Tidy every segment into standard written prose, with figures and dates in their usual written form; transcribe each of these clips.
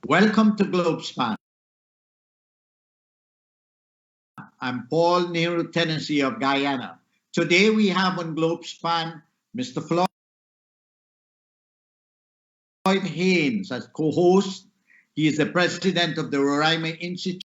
Welcome to GlobeSpan. I'm Paul Nehru Tennassee of Guyana. Today we have on GlobeSpan Mr. Floyd Haynes as co-host. He is the president of the Roraima Institute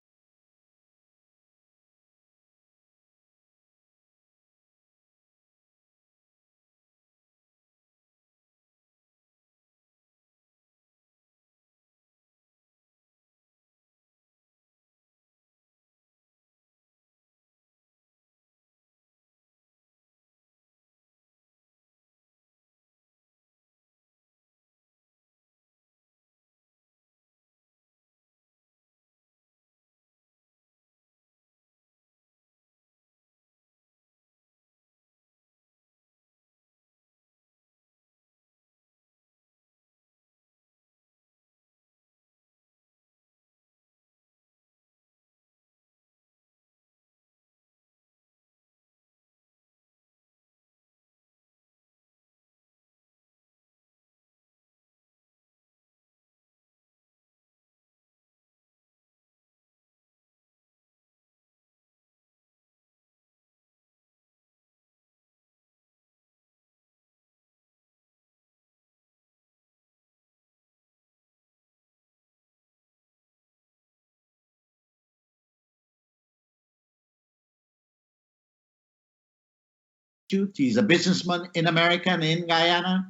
He's a businessman in America and in Guyana.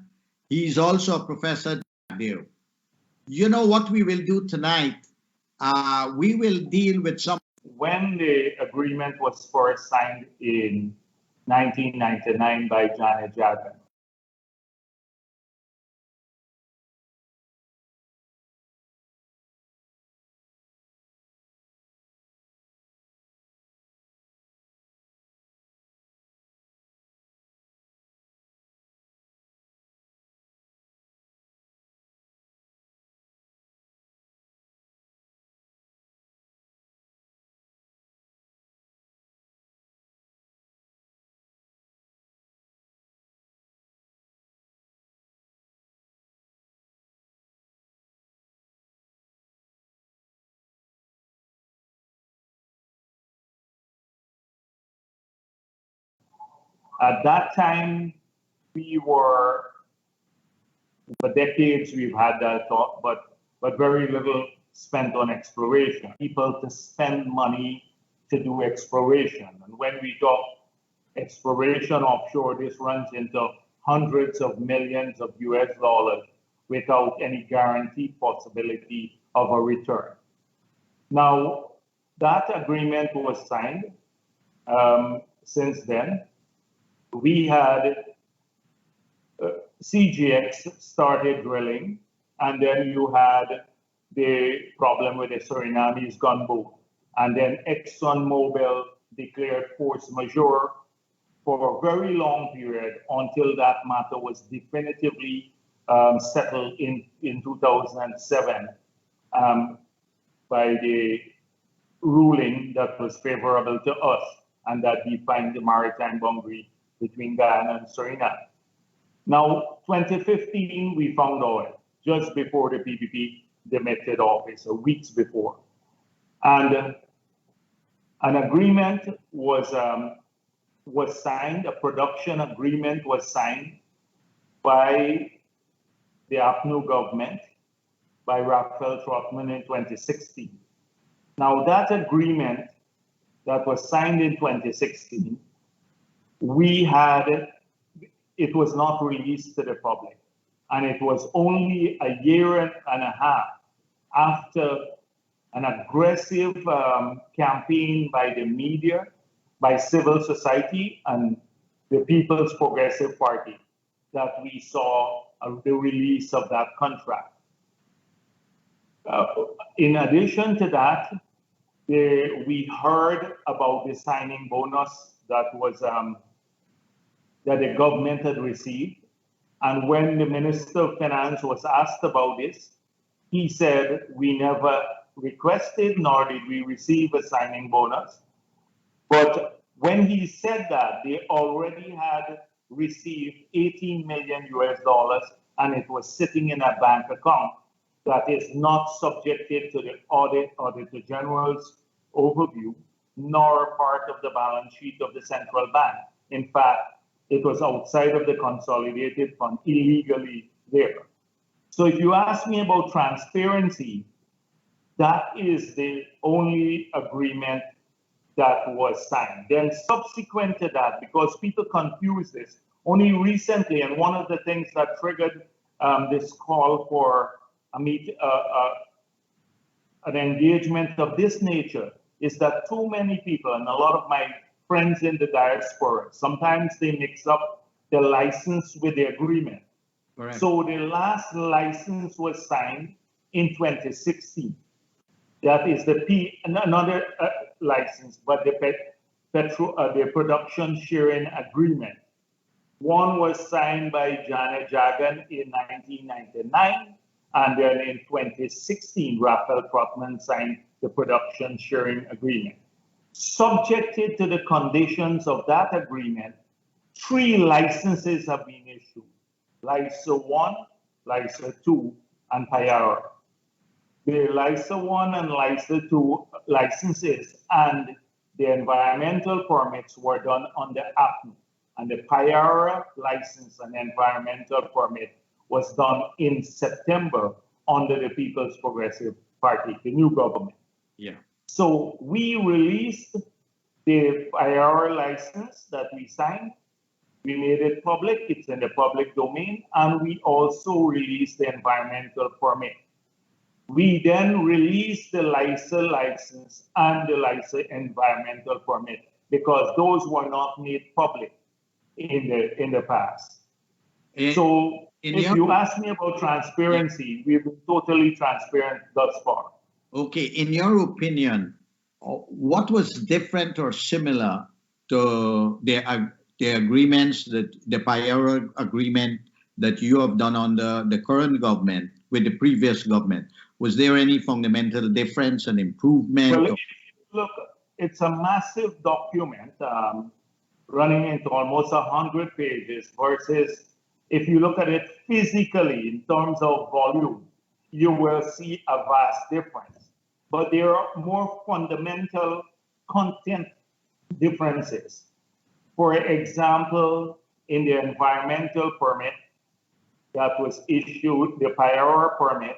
He's also a professor at Jagdeo. You know what we will do tonight? We will deal with some. When the agreement was first signed in 1999 by Janet Jackson, at that time, for decades we've had that thought, but very little spent on exploration. People to spend money to do exploration. And when we talk exploration offshore, this runs into hundreds of millions of US dollars without any guaranteed possibility of a return. Now, that agreement was signed. Since then, we had CGX started drilling, and then you had the problem with the Surinamese gunboat. And then ExxonMobil declared force majeure for a very long period until that matter was definitively settled in 2007 by the ruling that was favorable to us and that defined the maritime boundary between Guyana and Suriname. Now, 2015, we found oil just before the PPP demitted office, or weeks before. And an agreement was signed, a production agreement was signed by the APNU government, by Raphael Trotman in 2016. Now, that agreement that was signed in 2016, it was not released to the public. And it was only a year and a half after an aggressive campaign by the media, by civil society, and the People's Progressive Party that we saw the release of that contract. In addition to that, we heard about the signing bonus that the government had received. And when the Minister of Finance was asked about this, he said, we never requested nor did we receive a signing bonus. But when he said that, they already had received 18 million US dollars and it was sitting in a bank account. that is not subjected to the Auditor General's overview, nor part of the balance sheet of the central bank. In fact, it was outside of the consolidated fund, illegally there. So if you ask me about transparency, that is the only agreement that was signed. Then subsequent to that, because people confuse this, only recently, and one of the things that triggered this call for an engagement of this nature is that too many people, and a lot of my friends in the diaspora, sometimes they mix up the license with the agreement. Correct. So the last license was signed in 2016. That is another license, but the production sharing agreement. One was signed by Janet Jagan in 1999, and then in 2016, Raphael Trotman signed the production sharing agreement. Subjected to the conditions of that agreement, 3 licenses have been issued: LISA 1, LISA 2, and Payara. The LISA 1 and LISA 2 licenses and the environmental permits were done under APNU, and the Payara license and environmental permit was done in September under the People's Progressive Party, the new government. Yeah. So we released the Payara license that we signed. We made it public, it's in the public domain, and we also released the environmental permit. We then released the LISA license and the LISA environmental permit because those were not made public in the past. So if you ask me about transparency, we've been totally transparent thus far. Okay, in your opinion, what was different or similar to the agreements, that the Payara agreement that you have done under the current government with the previous government? Was there any fundamental difference and improvement? Well, look, it's a massive document running into almost 100 pages versus if you look at it physically in terms of volume, you will see a vast difference. But there are more fundamental content differences. For example, in the environmental permit that was issued, the Payara permit,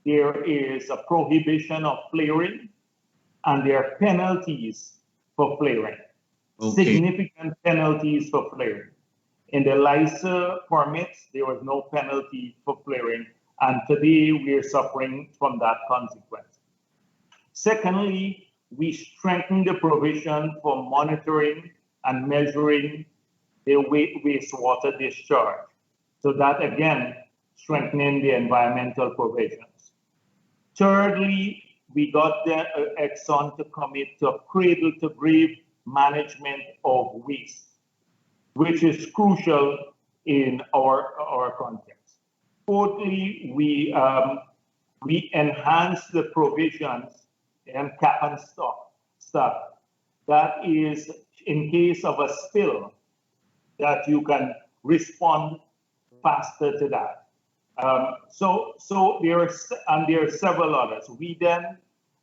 there is a prohibition of flaring and there are penalties for flaring. Okay. Significant penalties for flaring. In the LISA permits, there was no penalty for flaring, and today we are suffering from that consequence. Secondly, we strengthened the provision for monitoring and measuring the wastewater discharge. So that again, strengthening the environmental provisions. Thirdly, we got the Exxon to commit to a cradle-to-grave management of waste, which is crucial in our context. Fourthly, we enhanced the provisions and cap and stock stuff. That is, in case of a spill, that you can respond faster to that. So there are several others. We then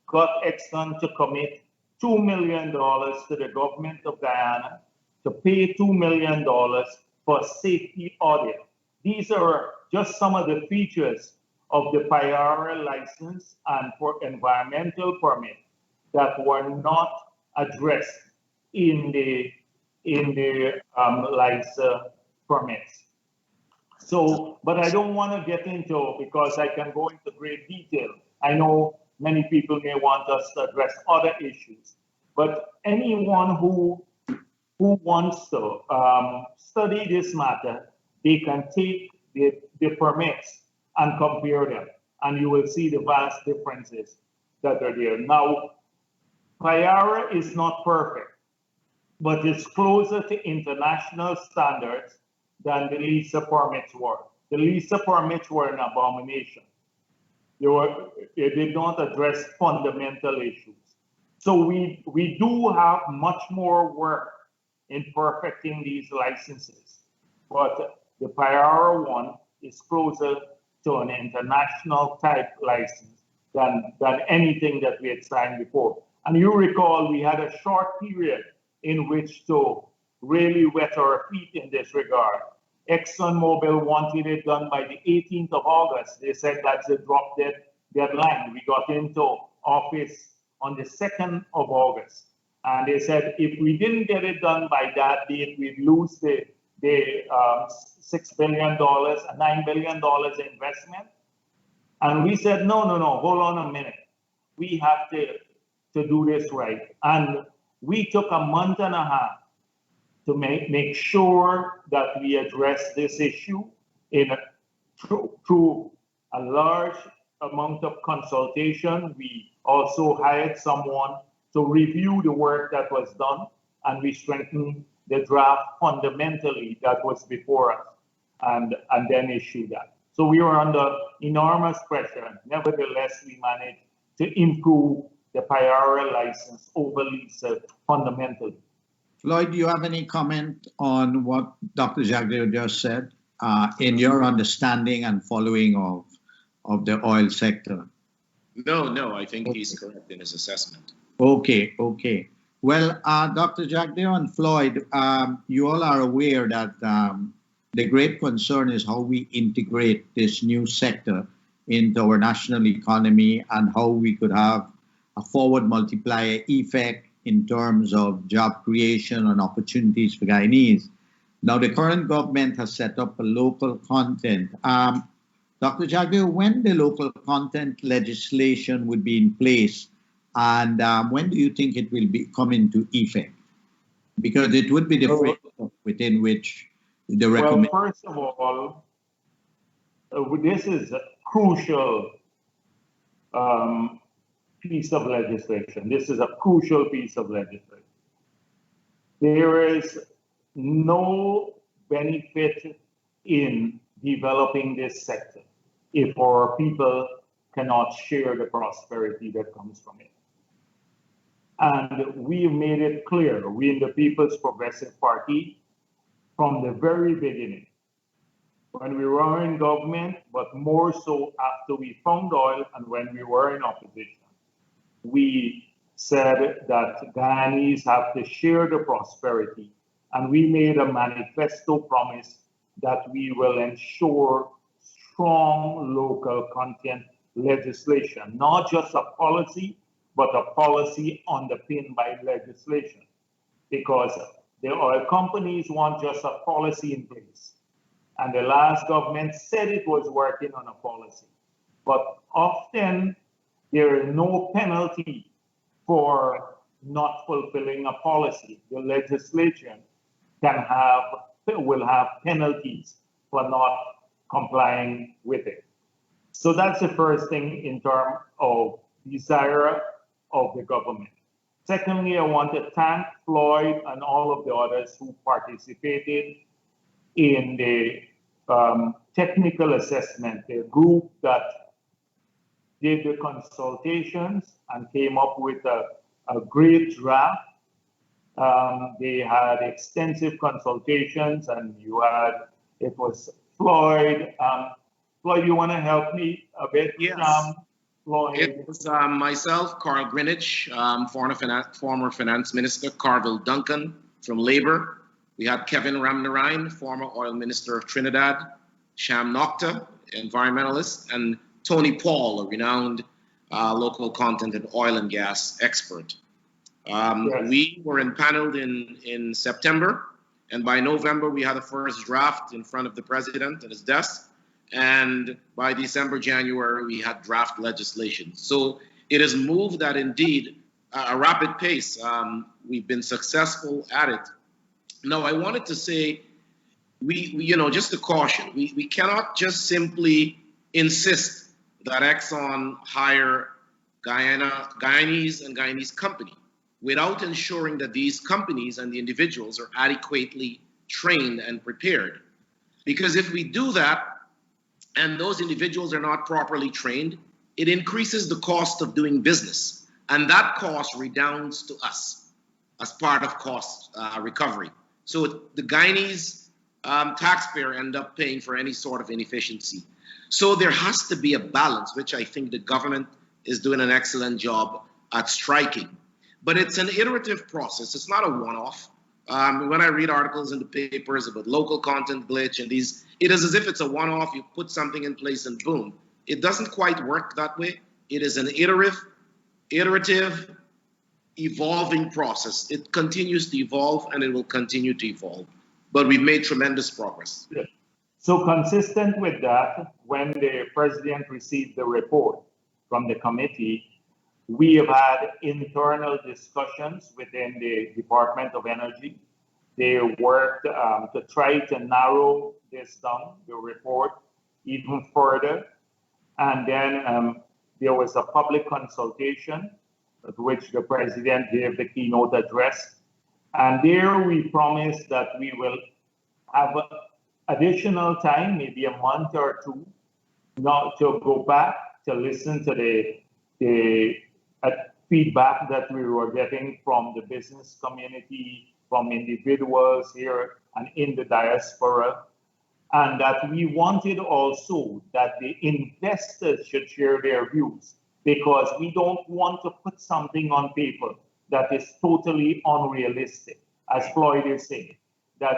got Exxon to commit $2 million to the government of Guyana to pay $2 million for a safety audit. These are just some of the features of the Payara license and for environmental permit that were not addressed in the LISA permits. So, but I don't want to get into, because I can go into great detail. I know many people may want us to address other issues, but anyone who wants to study this matter, they can take the permits and compare them, and you will see the vast differences that are there. Now, Payara is not perfect, but it's closer to international standards than the LISA permits were. The LISA permits were an abomination. They did not address fundamental issues. So we do have much more work in perfecting these licenses, but the Payara one is closer to an international type license than anything that we had signed before. And you recall we had a short period in which to really wet our feet in this regard. ExxonMobil wanted it done by the 18th of August. They said that's a drop dead deadline. We got into office on the 2nd of August. And they said if we didn't get it done by that date, we'd lose the $6 billion, $9 billion investment. And we said, no, hold on a minute. We have to do this right. And we took a month and a half to make sure that we address this issue through a large amount of consultation. We also hired someone to review the work that was done, and we strengthened the draft fundamentally that was before us, and then issue that. So we were under enormous pressure. Nevertheless, we managed to improve the prior license over LISA fundamentally. Floyd, do you have any comment on what Dr. Jagdeo just said in your understanding and following of the oil sector? No, I think he's correct in his assessment. Okay. Well, Dr. Jagdeo and Floyd, you all are aware that the great concern is how we integrate this new sector into our national economy and how we could have a forward multiplier effect in terms of job creation and opportunities for Guyanese. Now, the current government has set up a local content. Dr. Jagdeo, when the local content legislation would be in place, and when do you think it will come into effect? Because it would be the framework within which the recommendation. Well, first of all, this is a crucial piece of legislation. This is a crucial piece of legislation. There is no benefit in developing this sector if our people cannot share the prosperity that comes from it. And we made it clear, we in the People's Progressive Party, from the very beginning, when we were in government, but more so after we found oil and when we were in opposition, we said that Guyanese have to share the prosperity. And we made a manifesto promise that we will ensure strong local content legislation, not just a policy, but a policy underpinned by legislation. Because the oil companies want just a policy in place. And the last government said it was working on a policy. But often there is no penalty for not fulfilling a policy. The legislation will have penalties for not complying with it. So that's the first thing in terms of desire of the government. Secondly, I want to thank Floyd and all of the others who participated in the technical assessment, the group that did the consultations and came up with a great draft. They had extensive consultations, and it was Floyd. Floyd, you want to help me a bit? Yes. Floyd. It was myself, Carl Greenwich, former finance minister, Carville Duncan from Labour. We had Kevin Ramnarine, former oil minister of Trinidad, Sham Nokta, environmentalist, and Tony Paul, a renowned local content and oil and gas expert. Yes. We were empaneled in September, and by November we had a first draft in front of the president at his desk, and by December, January, we had draft legislation. So it has moved at indeed a rapid pace. We've been successful at it. Now, I wanted to say, just a caution, we cannot just simply insist that Exxon hire Guyanese and Guyanese company without ensuring that these companies and the individuals are adequately trained and prepared. Because if we do that, and those individuals are not properly trained, it increases the cost of doing business. And that cost redounds to us as part of cost recovery. So the Guyanese taxpayer end up paying for any sort of inefficiency. So there has to be a balance, which I think the government is doing an excellent job at striking. But it's an iterative process. It's not a one-off. When I read articles in the papers about local content glitch and these, it is as if it's a one-off. You put something in place and boom. It doesn't quite work that way. It is an iterative, evolving process. It continues to evolve and it will continue to evolve. But we've made tremendous progress. Yeah. So consistent with that, when the president received the report from the committee, we have had internal discussions within the Department of Energy. They worked to try to narrow this down, the report, even further. And then there was a public consultation at which the president gave the keynote address. And there we promised that we will have additional time, maybe a month or two, not to go back to listen to the feedback that we were getting from the business community, from individuals here and in the diaspora, and that we wanted also that the investors should share their views, because we don't want to put something on paper that is totally unrealistic, as Floyd is saying, that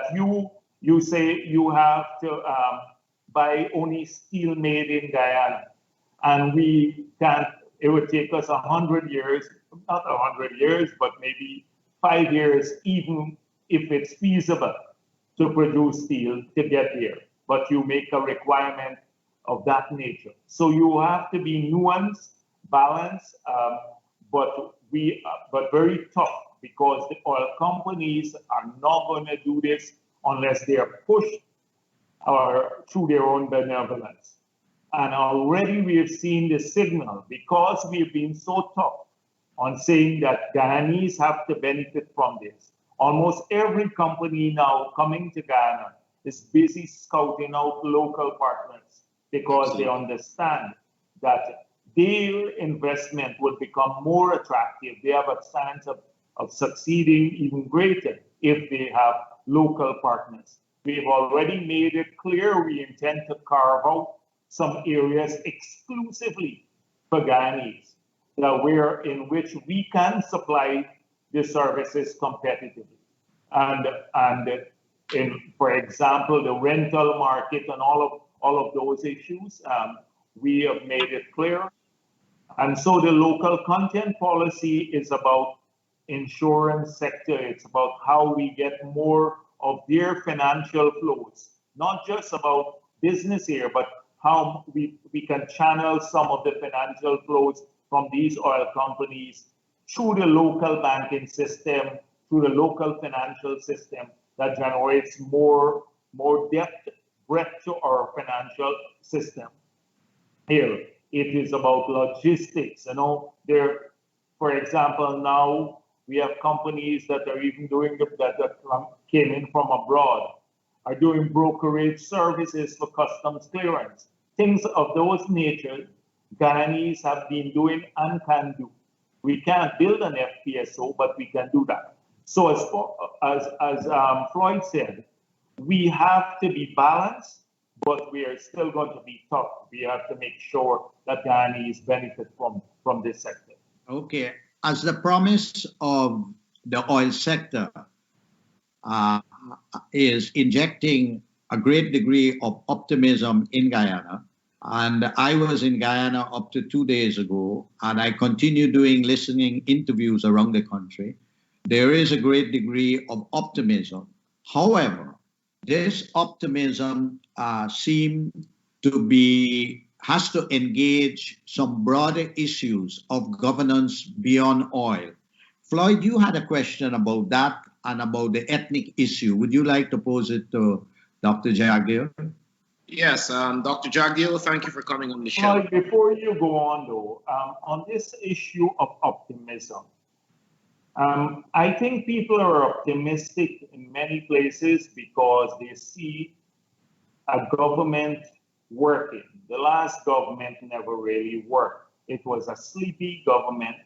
you say you have to buy only steel made in Guyana, and we can't. It would take us 100 years, not 100 years, but maybe 5 years, even if it's feasible to produce steel to get here. But you make a requirement of that nature. So you have to be nuanced, balanced, but very tough, because the oil companies are not going to do this unless they are pushed through their own benevolence. And already we have seen the signal, because we've been so tough on saying that Guyanese have to benefit from this. Almost every company now coming to Guyana is busy scouting out local partners, because they understand that their investment will become more attractive. They have a chance of succeeding even greater if they have local partners. We've already made it clear we intend to carve out some areas exclusively for Guyanese, in which we can supply the services competitively. And for example, the rental market and all of those issues, we have made it clear. And so the local content policy is about insurance sector. It's about how we get more of their financial flows, not just about business here, but how we can channel some of the financial flows from these oil companies through the local banking system, through the local financial system that generates more depth, breadth to our financial system. Here, it is about logistics. For example, now we have companies that are even doing that came in from abroad, are doing brokerage services for customs clearance. Things of those nature, Guyanese have been doing and can do. We can't build an FPSO, but we can do that. So as Floyd said, we have to be balanced, but we are still going to be tough. We have to make sure that Guyanese benefit from this sector. Okay. As the promise of the oil sector is injecting a great degree of optimism in Guyana, and I was in Guyana up to 2 days ago, and I continue doing listening interviews around the country. There is a great degree of optimism. However, this optimism has to engage some broader issues of governance beyond oil. Floyd, you had a question about that and about the ethnic issue. Would you like to pose it to Dr. Jagdeo? Yes, Dr. Jagdeo, thank you for coming on the show. Floyd, before you go on though, on this issue of optimism, I think people are optimistic in many places because they see a government working. The last government never really worked. It was a sleepy government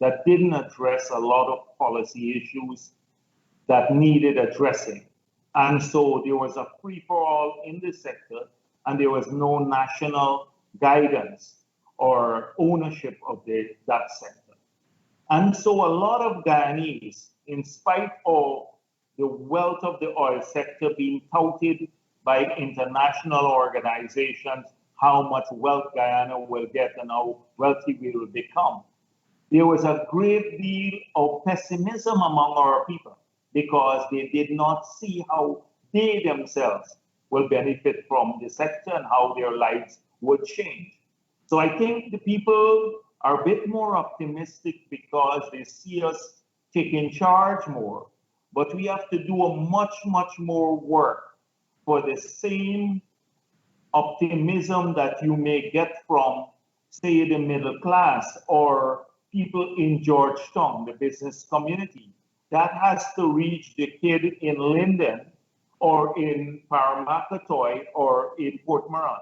that didn't address a lot of policy issues that needed addressing. And so there was a free-for-all in the sector, and there was no national guidance or ownership of that sector. And so a lot of Guyanese, in spite of the wealth of the oil sector being touted by international organizations, how much wealth Guyana will get and how wealthy we will become, there was a great deal of pessimism among our people because they did not see how they themselves will benefit from the sector and how their lives would change. So I think the people are a bit more optimistic because they see us taking charge more. But we have to do a much, much more work for the same optimism that you may get from, say, the middle class or people in Georgetown, the business community. That has to reach the kid in Linden or in Paramakatoy or in Port Moran.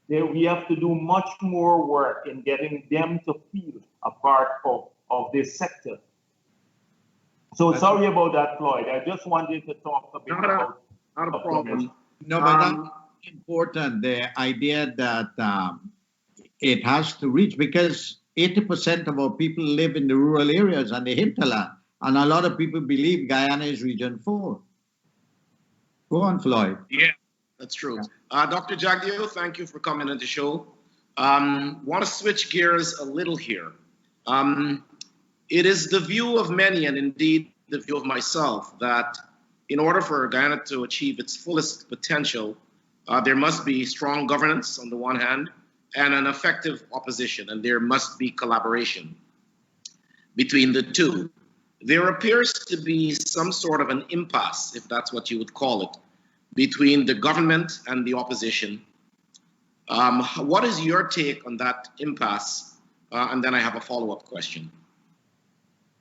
There we have to do much more work in getting them to feel a part of this sector. So sorry about that, Floyd. I just wanted to talk a bit about not a problem. No, but that's important, the idea that it has to reach, because 80% of our people live in the rural areas and the hinterland, and a lot of people believe Guyana is Region 4. Go on, Floyd. Yeah, that's true. Dr. Jagdeo, thank you for coming on the show. Want to switch gears a little here. It is the view of many, and indeed the view of myself, that in order for Guyana to achieve its fullest potential, there must be strong governance on the one hand and an effective opposition, and there must be collaboration between the two. There appears to be some sort of an impasse, if that's what you would call it, between the government and the opposition. What is your take on that impasse? And then I have a follow-up question.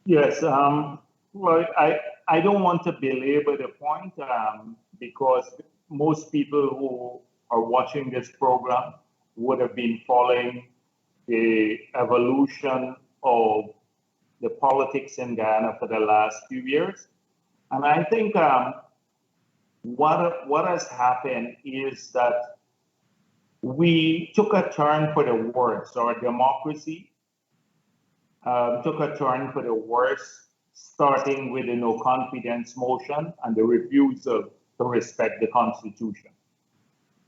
Yes, well, I don't want to belabor the point because most people who are watching this program would have been following the evolution of the politics in Guyana for the last few years. And I think what has happened is that we took a turn for the worse. Our democracy took a turn for the worse, starting with the no confidence motion and the refusal to respect the Constitution.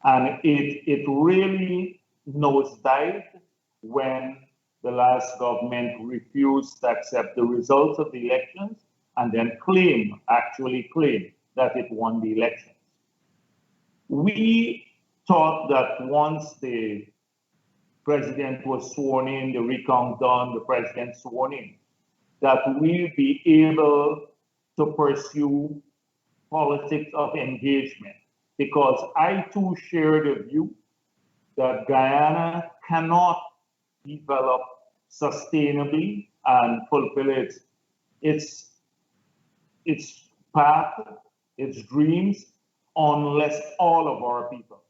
And it really nosedived when the last government refused to accept the results of the elections and then actually claim that it won the elections. We thought that once the president was sworn in, the recount done, the president sworn in, that we'd be able to pursue politics of engagement. Because I too share the view that Guyana cannot develop sustainably and fulfill its path, its dreams, unless all of our people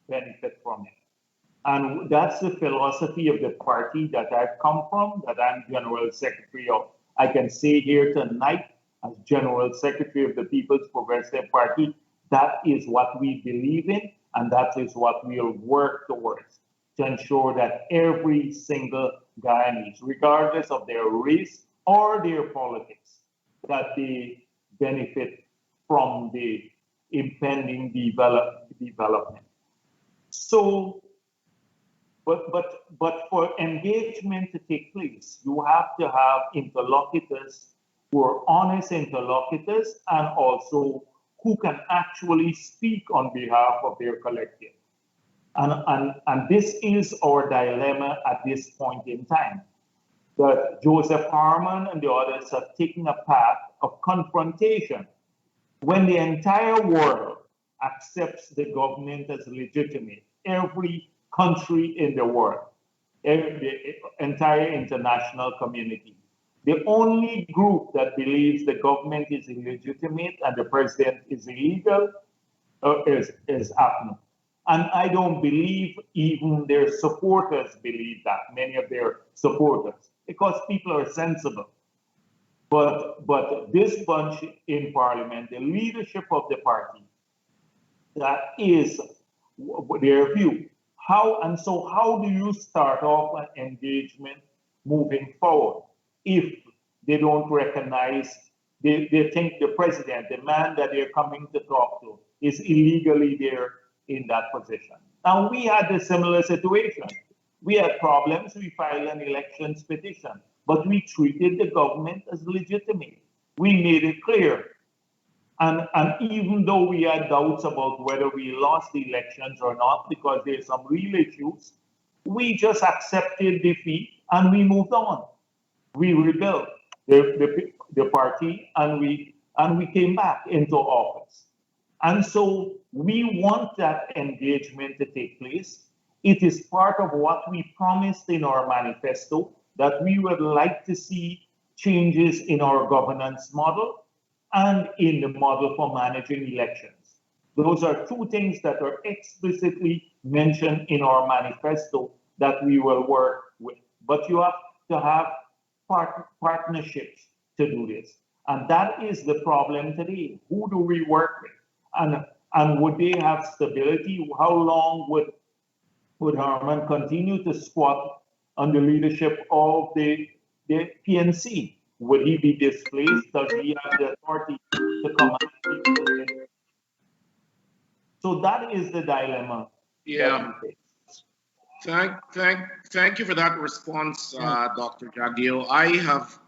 benefit from it. And that's the philosophy of the party that I've come from, that I'm General Secretary of. I can say here tonight, as General Secretary of the People's Progressive Party, that is what we believe in, and that is what we'll work towards to ensure that every single Guyanese, regardless of their race or their politics, that they benefit from the impending development. So, but for engagement to take place, you have to have interlocutors who are honest interlocutors and also who can actually speak on behalf of their collective. And this is our dilemma at this point in time, that Joseph Harman and the others have taken a path of confrontation. When the entire world accepts the government as legitimate, every country in the world, the entire international community, the only group that believes the government is illegitimate and the president is illegal is APNO. And I don't believe even their supporters believe that, many of their supporters, because people are sensible. But this bunch in Parliament, the leadership of the party, that is their view. How do you start off an engagement moving forward if they don't recognize, they think the president, the man that they're coming to talk to, is illegally there in that position? Now, we had a similar situation. We had problems. We filed an elections petition, but we treated the government as legitimate. We made it clear. And even though we had doubts about whether we lost the elections or not, because there's some real issues, we just accepted defeat and we moved on. We rebuilt the party and we came back into office. And so we want that engagement to take place. It is part of what we promised in our manifesto, that we would like to see changes in our governance model and in the model for managing elections. Those are two things that are explicitly mentioned in our manifesto that we will work with. But you have to have partnerships to do this. And that is the problem today. Who do we work with? And would they have stability? How long would Harman continue to squat under leadership of the PNC? Would he be displaced? Does he have the authority to command people? So that is the dilemma. Yeah. Thank you for that response, Dr. Jagdeo. I have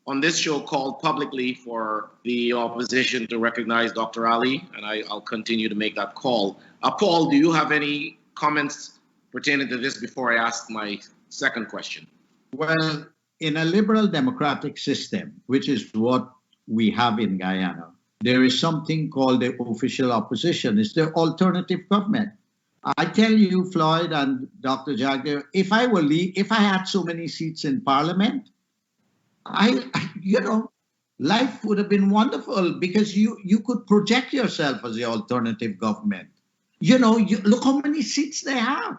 on this show called publicly for the opposition to recognize Dr. Ali, and I'll continue to make that call. Paul, do you have any comments pertaining to this before I ask my second question? Well, in a liberal democratic system, which is what we have in Guyana, there is something called the official opposition. It's the alternative government. I tell you, Floyd and Dr. Jagdeo, if I had so many seats in Parliament, life would have been wonderful because you could project yourself as the alternative government. Look how many seats they have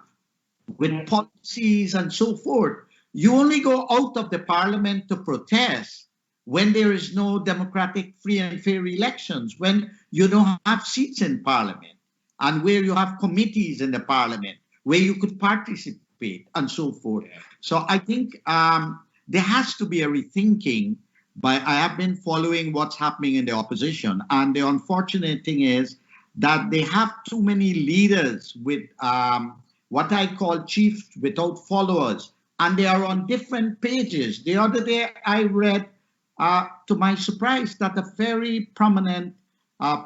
with policies and so forth. You only go out of the Parliament to protest when there is no democratic, free and fair elections, when you don't have seats in Parliament, and where you have committees in the Parliament where you could participate and so forth. So I think there has to be a rethinking. But I have been following what's happening in the opposition, and the unfortunate thing is that they have too many leaders with what I call chiefs without followers, and they are on different pages. The other day I read, to my surprise, that a very prominent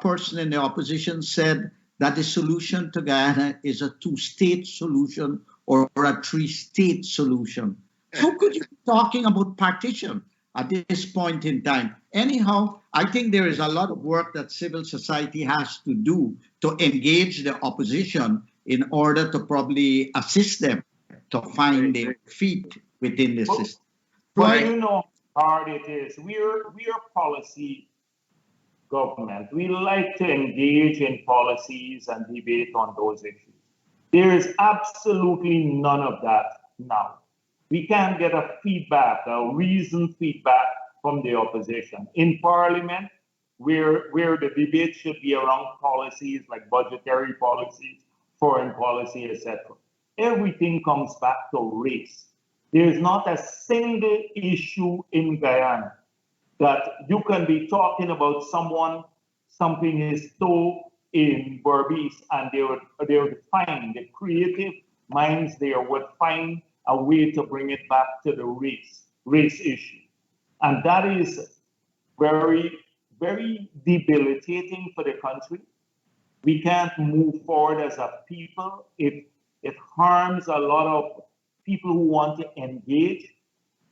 person in the opposition said that the solution to Guyana is a two-state solution or a three-state solution. How could you be talking about partition at this point in time? Anyhow, I think there is a lot of work that civil society has to do to engage the opposition in order to probably assist them to find their feet within the system. Well, you know how hard it is. We're policy government. We like to engage in policies and debate on those issues. There is absolutely none of that now. We can't get a reasoned feedback from the opposition. In Parliament, where the debate should be around policies like budgetary policies, foreign policy, etc. Everything comes back to race. There's not a single issue in Guyana that you can be talking about something his toe in Berbice, and they would find, the creative minds there would find a way to bring it back to the race issue. And that is very, very debilitating for the country. We can't move forward as a people. It harms a lot of people who want to engage.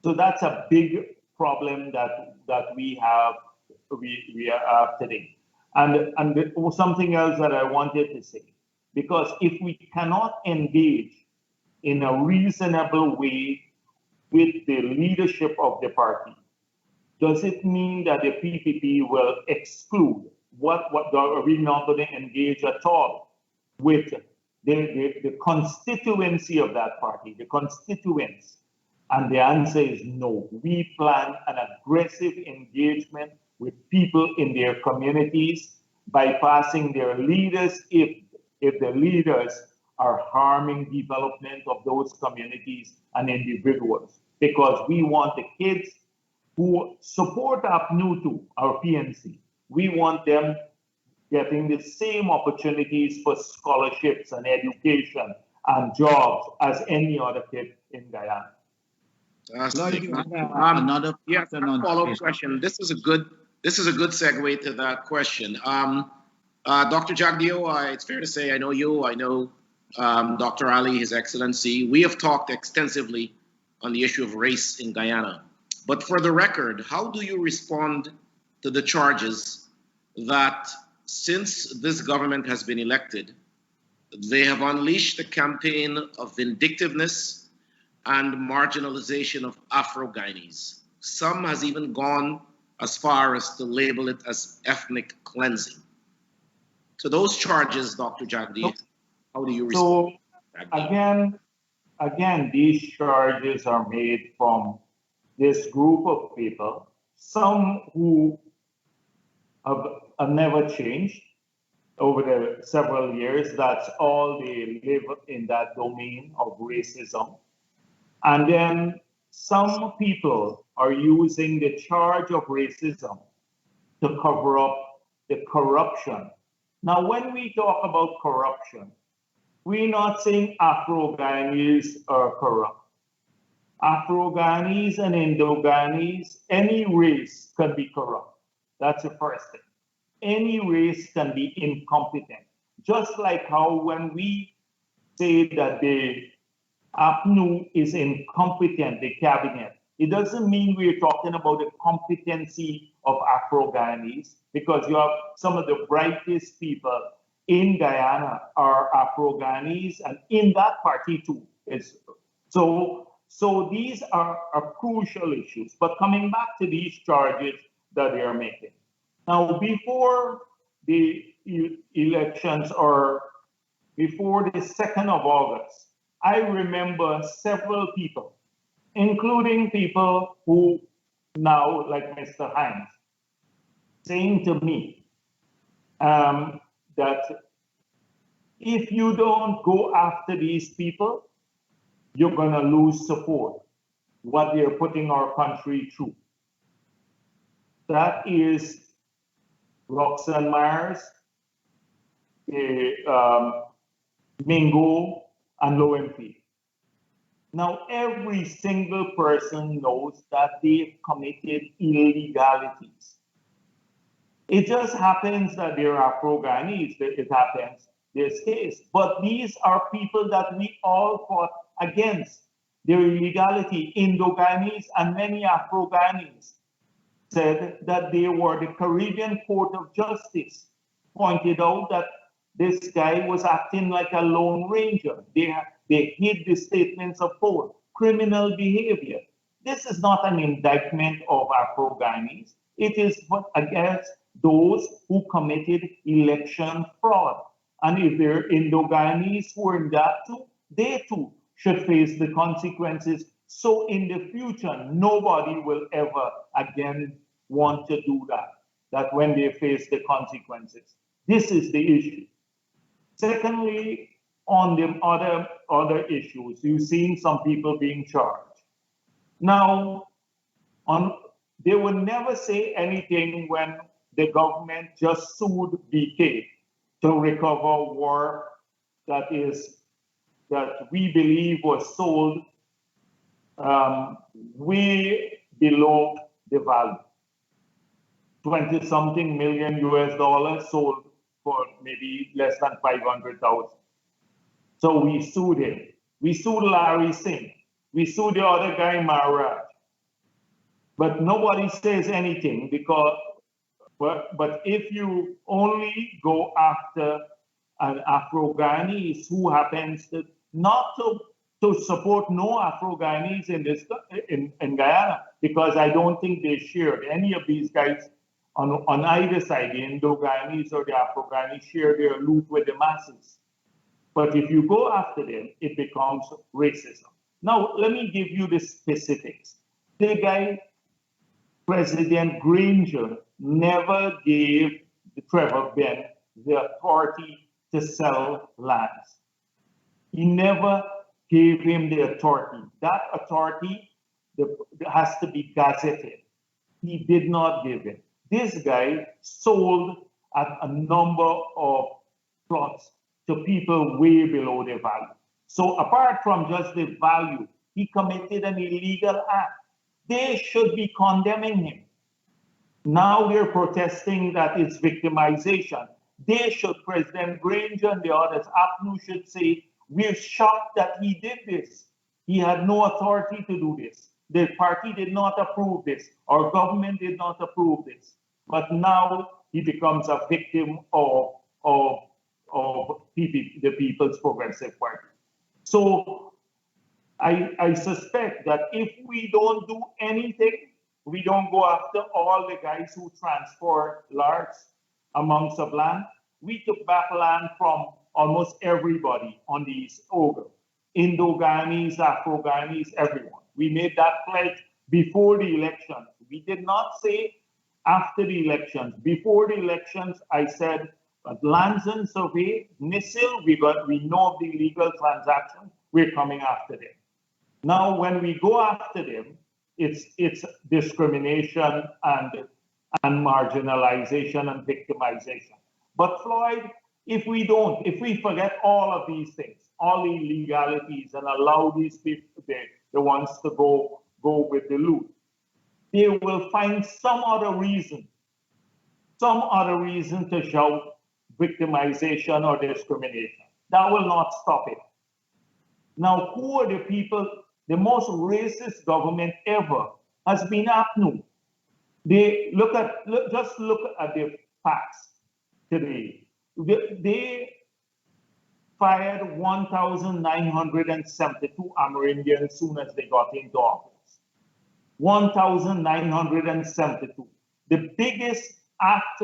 So that's a big problem that we have today. And something else that I wanted to say, because if we cannot engage in a reasonable way with the leadership of the party, does it mean that the PPP will exclude? Are we not going to engage at all with the constituency of that party, the constituents? And the answer is no. We plan an aggressive engagement with people in their communities, bypassing their leaders if the leaders are harming development of those communities and individuals. Because we want the kids who support APNU2, our PNC, we want them getting the same opportunities for scholarships and education and jobs as any other kid in Guyana. Floyd, you had another yeah, follow-up this. question. This is a good segue to that question. Dr. Jagdeo, it's fair to say I know you, I know Dr. Ali, His Excellency. We have talked extensively on the issue of race in Guyana. But for the record, how do you respond to the charges that since this government has been elected, they have unleashed a campaign of vindictiveness and marginalization of Afro-Guyanese? Some has even gone as far as to label it as ethnic cleansing. So those charges, Dr. Jagdeo, how do you respond? So again, these charges are made from this group of people, some who have never changed over the several years. That's all they live in that domain of racism. And then some people are using the charge of racism to cover up the corruption. Now, when we talk about corruption, we're not saying Afro-Guyanese are corrupt. Afro-Guyanese and Indo-Guyanese, any race can be corrupt. That's the first thing. Any race can be incompetent. Just like how when we say that the APNU is incompetent, the cabinet, it doesn't mean we're talking about the competency of Afro-Guyanese, because you have some of the brightest people in Guyana are Afro-Guyanese, and in that party too. So these are crucial issues. But coming back to these charges that they are making. Now, before the elections or before the 2nd of August, I remember several people, including people who now, like Mr. Haynes, saying to me that if you don't go after these people, you're going to lose support, what they're putting our country through. That is Roxanne Myers, Mingo, and Lowenfi. Now, every single person knows that they've committed illegalities. It just happens that they're Afro-Guyanese, it happens, this case. But these are people that we all fought against their illegality. Indo-Guyanese and many Afro-Guyanese said that they were the Caribbean Court of Justice, pointed out that this guy was acting like a lone ranger. They hid the statements of fault, criminal behavior. This is not an indictment of Afro-Guyanese. It is against those who committed election fraud. And if there are Indo-Guyanese who are in that too, they too should face the consequences. So in the future, nobody will ever again want to do that when they face the consequences. This is the issue. Secondly, on the other issues, you've seen some people being charged. Now, they would never say anything when the government just sued BK to recover work that we believe was sold way below the value. 20-something million US sold for maybe less than 500,000. So we sued him. We sued Larry Singh. We sued the other guy, Maharaj. But nobody says anything because, but if you only go after an Afro-Guyanese who happens to not to support no Afro-Guyanese in Guyana, because I don't think they shared any of these guys on either side, the Indo-Guyanese or the Afro-Guyanese share their loot with the masses. But if you go after them, it becomes racism. Now, let me give you the specifics. The guy, President Granger, never gave Trevor Ben the authority to sell lands. He never gave him the authority. That authority has to be gazetted. He did not give it. This guy sold at a number of plots to people way below their value. So apart from just the value, he committed an illegal act. They should be condemning him. Now they're protesting that it's victimization. They should, President Granger and the others, APNU should say, we're shocked that he did this. He had no authority to do this. The party did not approve this. Our government did not approve this. But now he becomes a victim of the People's Progressive Party. So I suspect that if we don't do anything, we don't go after all the guys who transport large amounts of land. We took back land from almost everybody on the East Ogle. Indo-Guyanese, Afro-Guyanese, everyone. We made that pledge before the elections. We did not say after the elections. Before the elections, I said, lands and survey, NISIL, we know of the illegal transaction, we're coming after them. Now, when we go after them, it's discrimination and marginalization and victimization. But Floyd, if we forget all of these things, all the illegalities, and allow these people, the ones to go with the loot, they will find some other reason to shout victimization or discrimination. That will not stop it. Now, who are the people? The most racist government ever has been APNU. Just look at the facts today. They fired 1,972 Amerindians as soon as they got into office. 1,972. The biggest act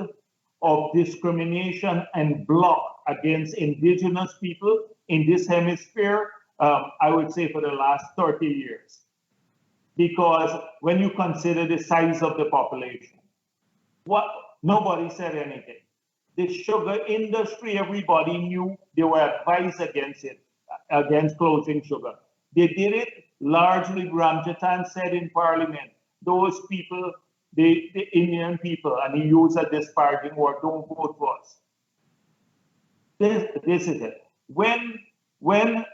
of discrimination and block against indigenous people in this hemisphere, I would say for the last 30 years. Because when you consider the size of the population, nobody said anything. The sugar industry, everybody knew they were advised against it, against closing sugar. They did it largely, Ramjatan said in Parliament, those people, the Indian people, and he used a disparaging word, don't vote for us. This is it. When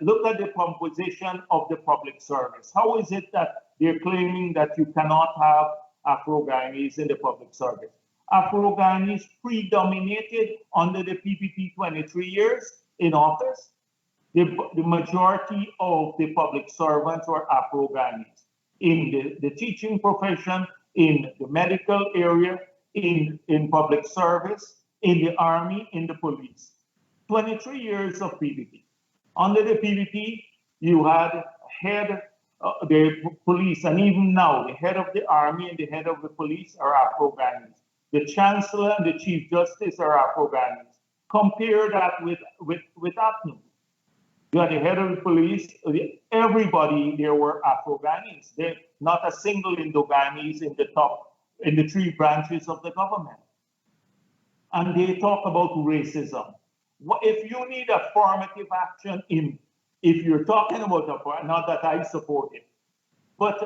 look at the composition of the public service, how is it that they're claiming that you cannot have Afro-Guyanese in the public service? Afro-Guyanese predominated under the PPP 23 years in office. The majority of the public servants were Afro-Guyanese in the teaching profession, in the medical area, in public service, in the army, in the police. 23 years of PPP. Under the PPP, you had head the police, and even now, the head of the army and the head of the police are Afro-Guyanese. The chancellor and the chief justice are Afro-Guyanese. Compare that with APNU. You had the head of the police, everybody there were Afro-Guyanese. There's not a single Indo-Guyanese in the three branches of the government. And they talk about racism. If you need affirmative action if you're talking about not that I support it, but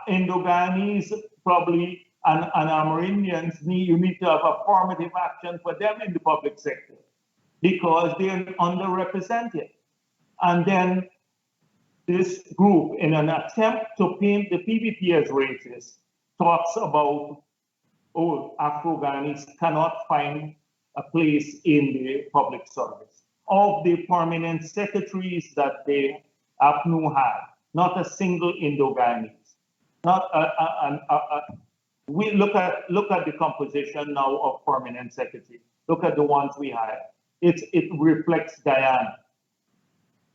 Indo-Guyanese probably and Amerindians, you need to have affirmative action for them in the public sector because they're underrepresented. And then this group, in an attempt to paint the PPP as racist, talks about, Afro-Guyanese cannot find a place in the public service. Of the permanent secretaries that the APNU had, not a single Indo-Guyanese. We look at the composition now of permanent secretary. Look at the ones we had. It reflects Guyana.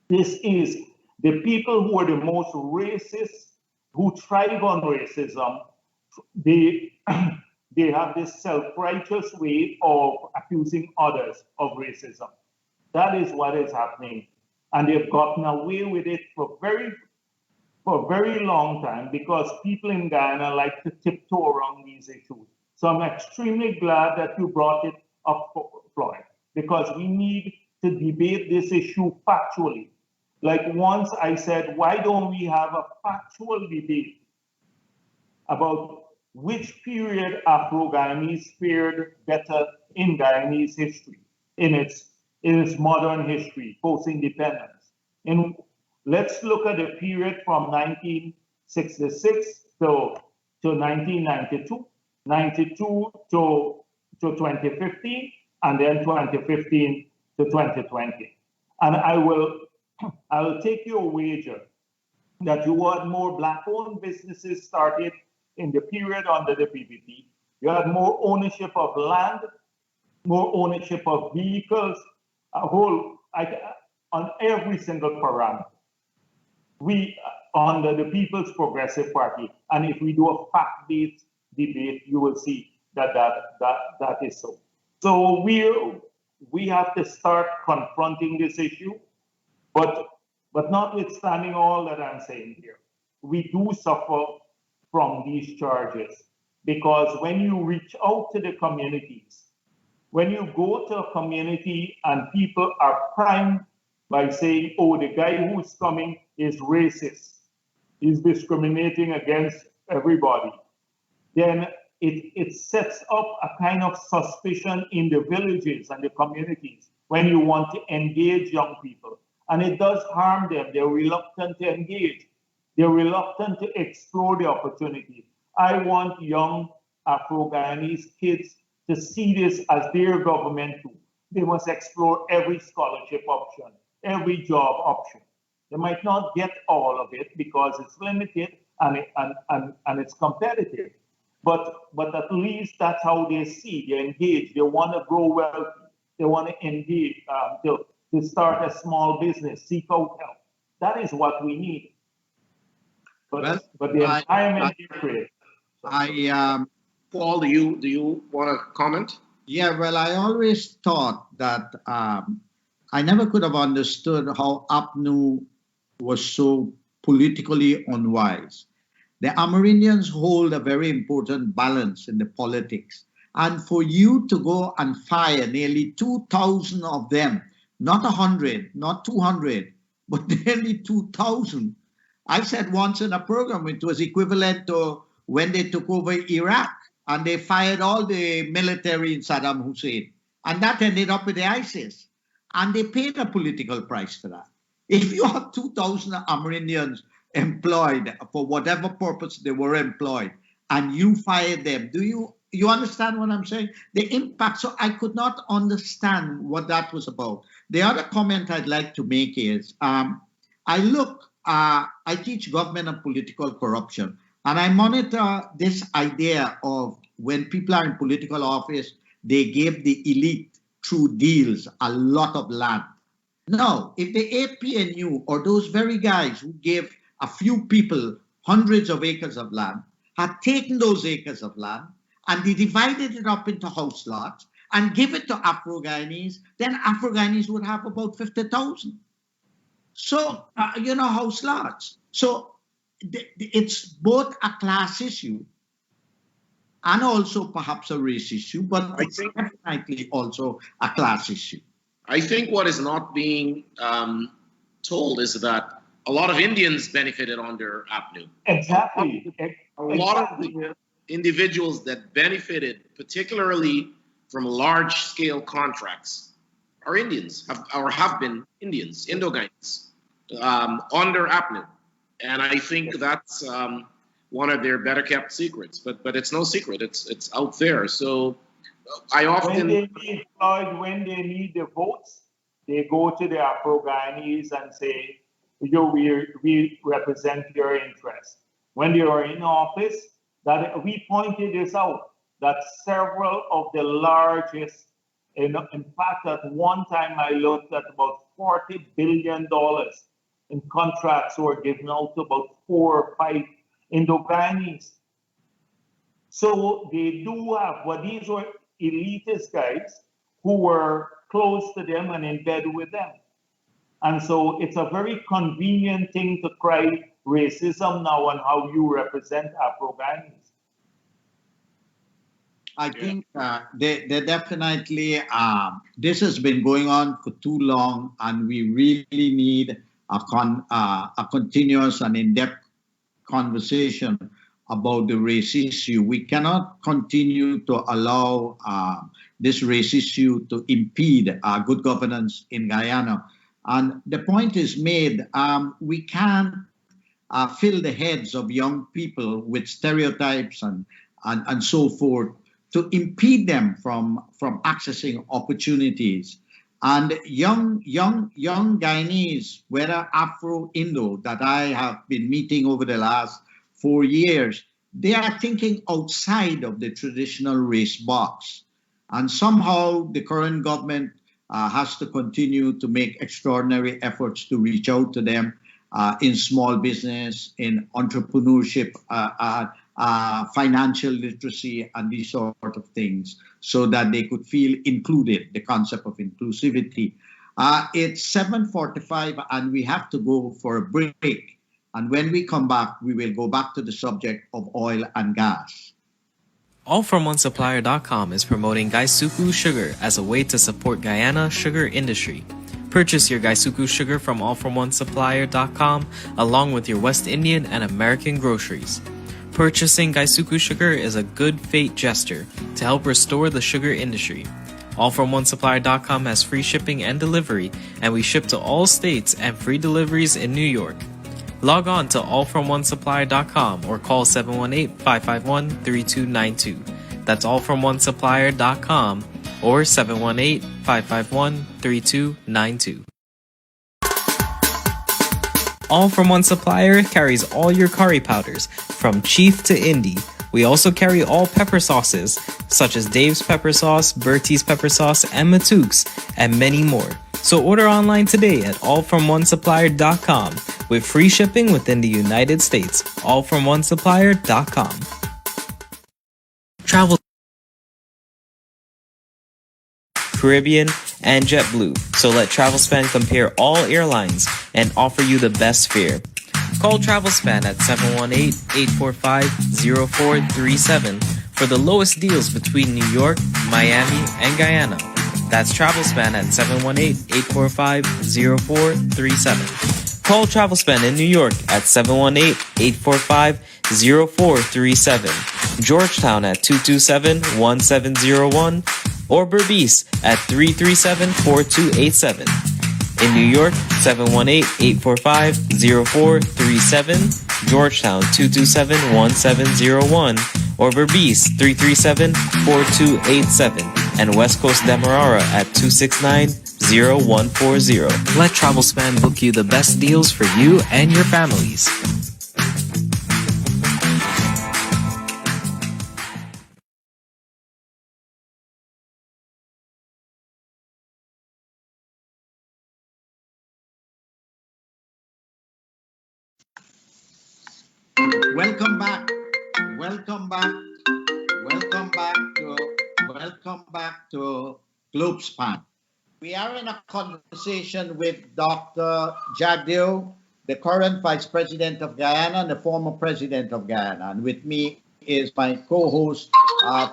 This is the people who are the most racist, who thrive on racism. They have this self-righteous way of accusing others of racism. That is what is happening And they've gotten away with it for a very long time because people in Guyana like to tiptoe around these issues. So I'm extremely glad that you brought it up, Floyd, because we need to debate this issue factually. Like once I said, why don't we have a factual debate about which period Afro-Guyanese fared better in Guyanese history, in its modern history, post-independence. And let's look at the period from 1966 to 1992, 92 to 2015, and then 2015 to 2020. And I will take your wager that you had more Black-owned businesses started in the period under the PPP. You had more ownership of land, more ownership of vehicles, on every single parameter. We, under the People's Progressive Party, and if we do a fact-based debate, you will see that is so. So we have to start confronting this issue, but notwithstanding all that I'm saying here, we do suffer from these charges because when you reach out to the communities, when you go to a community and people are primed by saying, oh, the guy who's coming is racist, he's discriminating against everybody, then it sets up a kind of suspicion in the villages and the communities when you want to engage young people. And it does harm them. They're reluctant to engage. They're reluctant to explore the opportunities. I want young Afro-Guyanese kids to see this as their government too. They must explore every scholarship option, every job option. They might not get all of it because it's limited and it's competitive. But at least that's how they see. They engage. They want to grow wealthy. They want to engage, to start a small business, seek out help. That is what we need. But the environment is great. Paul, do you want to comment? Yeah, well, I always thought that I never could have understood how APNU was so politically unwise. The Amerindians hold a very important balance in the politics. And for you to go and fire nearly 2,000 of them, not 100, not 200, but nearly 2,000. I said once in a program, it was equivalent to when they took over Iraq and they fired all the military in Saddam Hussein. And that ended up with the ISIS. And they paid a political price for that. If you have 2,000 Amerindians employed for whatever purpose they were employed, and you fired them, do you understand what I'm saying? The impact. So I could not understand what that was about. The other comment I'd like to make is, I teach government and political corruption, and I monitor this idea of when people are in political office, they give the elite through deals a lot of land. Now, if the APNU or those very guys who gave a few people hundreds of acres of land had taken those acres of land and they divided it up into house lots and give it to Afro-Guyanese, then Afro-Guyanese would have about 50,000. So, house lots. So it's both a class issue and also perhaps a race issue, but it's definitely also a class issue. I think what is not being told is that a lot of Indians benefited under APNU. Exactly. A lot of the individuals that benefited, particularly from large-scale contracts, are Indians, have been Indians, Indo-Guyanese, under APNU. And I think that's one of their better-kept secrets. But it's no secret. It's out there. So I often... When they need the votes, they go to the Afro-Guyanese and say, we represent your interests. When they are in office, that we pointed this out, that several of the largest, in fact, at one time I looked at about $40 billion in contracts were given out to about 4 or 5 Indo-Guyanese. So they do have, but these were elitist guys who were close to them and in bed with them. And so it's a very convenient thing to cry racism now on how you represent Afro-Guyanese. I think they definitely, this has been going on for too long, and we really need a continuous and in-depth conversation about the race issue. We cannot continue to allow this race issue to impede good governance in Guyana. And the point is made, we can't fill the heads of young people with stereotypes and so forth to impede them from accessing opportunities. And young Guyanese, whether Afro-Indo, that I have been meeting over the last 4 years, they are thinking outside of the traditional race box. And somehow the current government has to continue to make extraordinary efforts to reach out to them in small business, in entrepreneurship, financial literacy, and these sort of things, so that they could feel included, the concept of inclusivity. It's 7:45 and we have to go for a break. And when we come back, we will go back to the subject of oil and gas. AllFromOneSupplier.com is promoting Gaisuku sugar as a way to support Guyana sugar industry. Purchase your Gaisuku sugar from AllFromOneSupplier.com along with your West Indian and American groceries. Purchasing Gaisuku sugar is a good fate gesture to help restore the sugar industry. AllFromOneSupplier.com has free shipping and delivery, and we ship to all states and free deliveries in New York. Log on to allfromonesupplier.com or call 718-551-3292. That's allfromonesupplier.com or 718-551-3292. All From One Supplier carries all your curry powders, from chief to indie. We also carry all pepper sauces, such as Dave's pepper sauce, Bertie's pepper sauce, and Matook's, and many more. So order online today at allfromonesupplier.com with free shipping within the United States. Allfromonesupplier.com. Travel Caribbean and JetBlue. So let TravelSpan compare all airlines and offer you the best fare. Call TravelSpan at 718-845-0437 for the lowest deals between New York, Miami, and Guyana. That's TravelSpan at 718-845-0437. Call TravelSpan in New York at 718-845-0437, Georgetown at 227-1701, or Berbice at 337-4287. In New York, 718-845-0437, Georgetown 227-1701, or Berbice 337-4287, and West Coast Demerara at 269-0140. Let TravelSpan book you the best deals for you and your families. Welcome back. Welcome back to GlobeSpan. We are in a conversation with Dr. Jagdeo, the current Vice President of Guyana and the former President of Guyana. And with me is my co-host,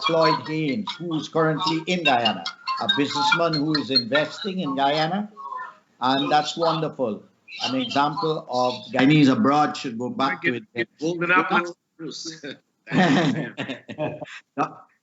Floyd Haynes, who is currently in Guyana, a businessman who is investing in Guyana. And that's wonderful. An example of Guyanese abroad should go back to it.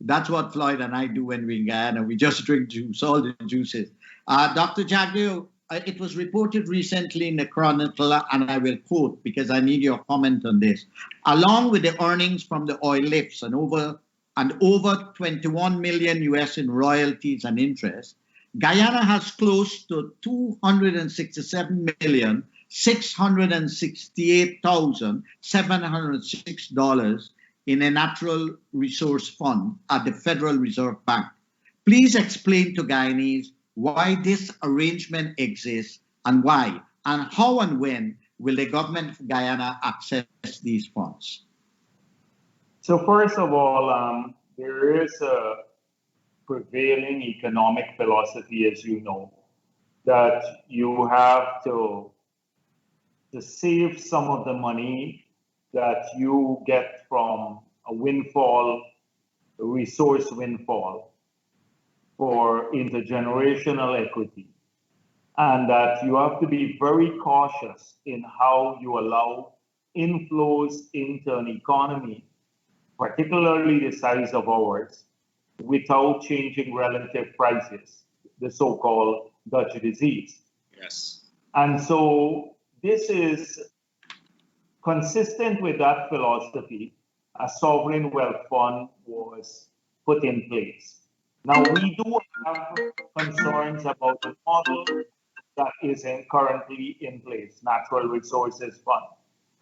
That's what Floyd and I do when we're in Guyana. We just drink juice, all the juices. Dr. Jagdeo, it was reported recently in the Chronicle, and I will quote because I need your comment on this. Along with the earnings from the oil lifts and over 21 million US in royalties and interest, Guyana has close to $267,668,706 in a natural resource fund at the Federal Reserve Bank. Please explain to Guyanese why this arrangement exists and why, and how and when will the government of Guyana access these funds? So first of all, there is a prevailing economic philosophy, as you know, that you have to save some of the money that you get from a windfall, a resource windfall for intergenerational equity. And that you have to be very cautious in how you allow inflows into an economy, particularly the size of ours, without changing relative prices, the so-called Dutch disease. Yes. And so this is consistent with that philosophy. A sovereign wealth fund was put in place. Now, we do have concerns about the model that is currently in place, Natural Resources Fund.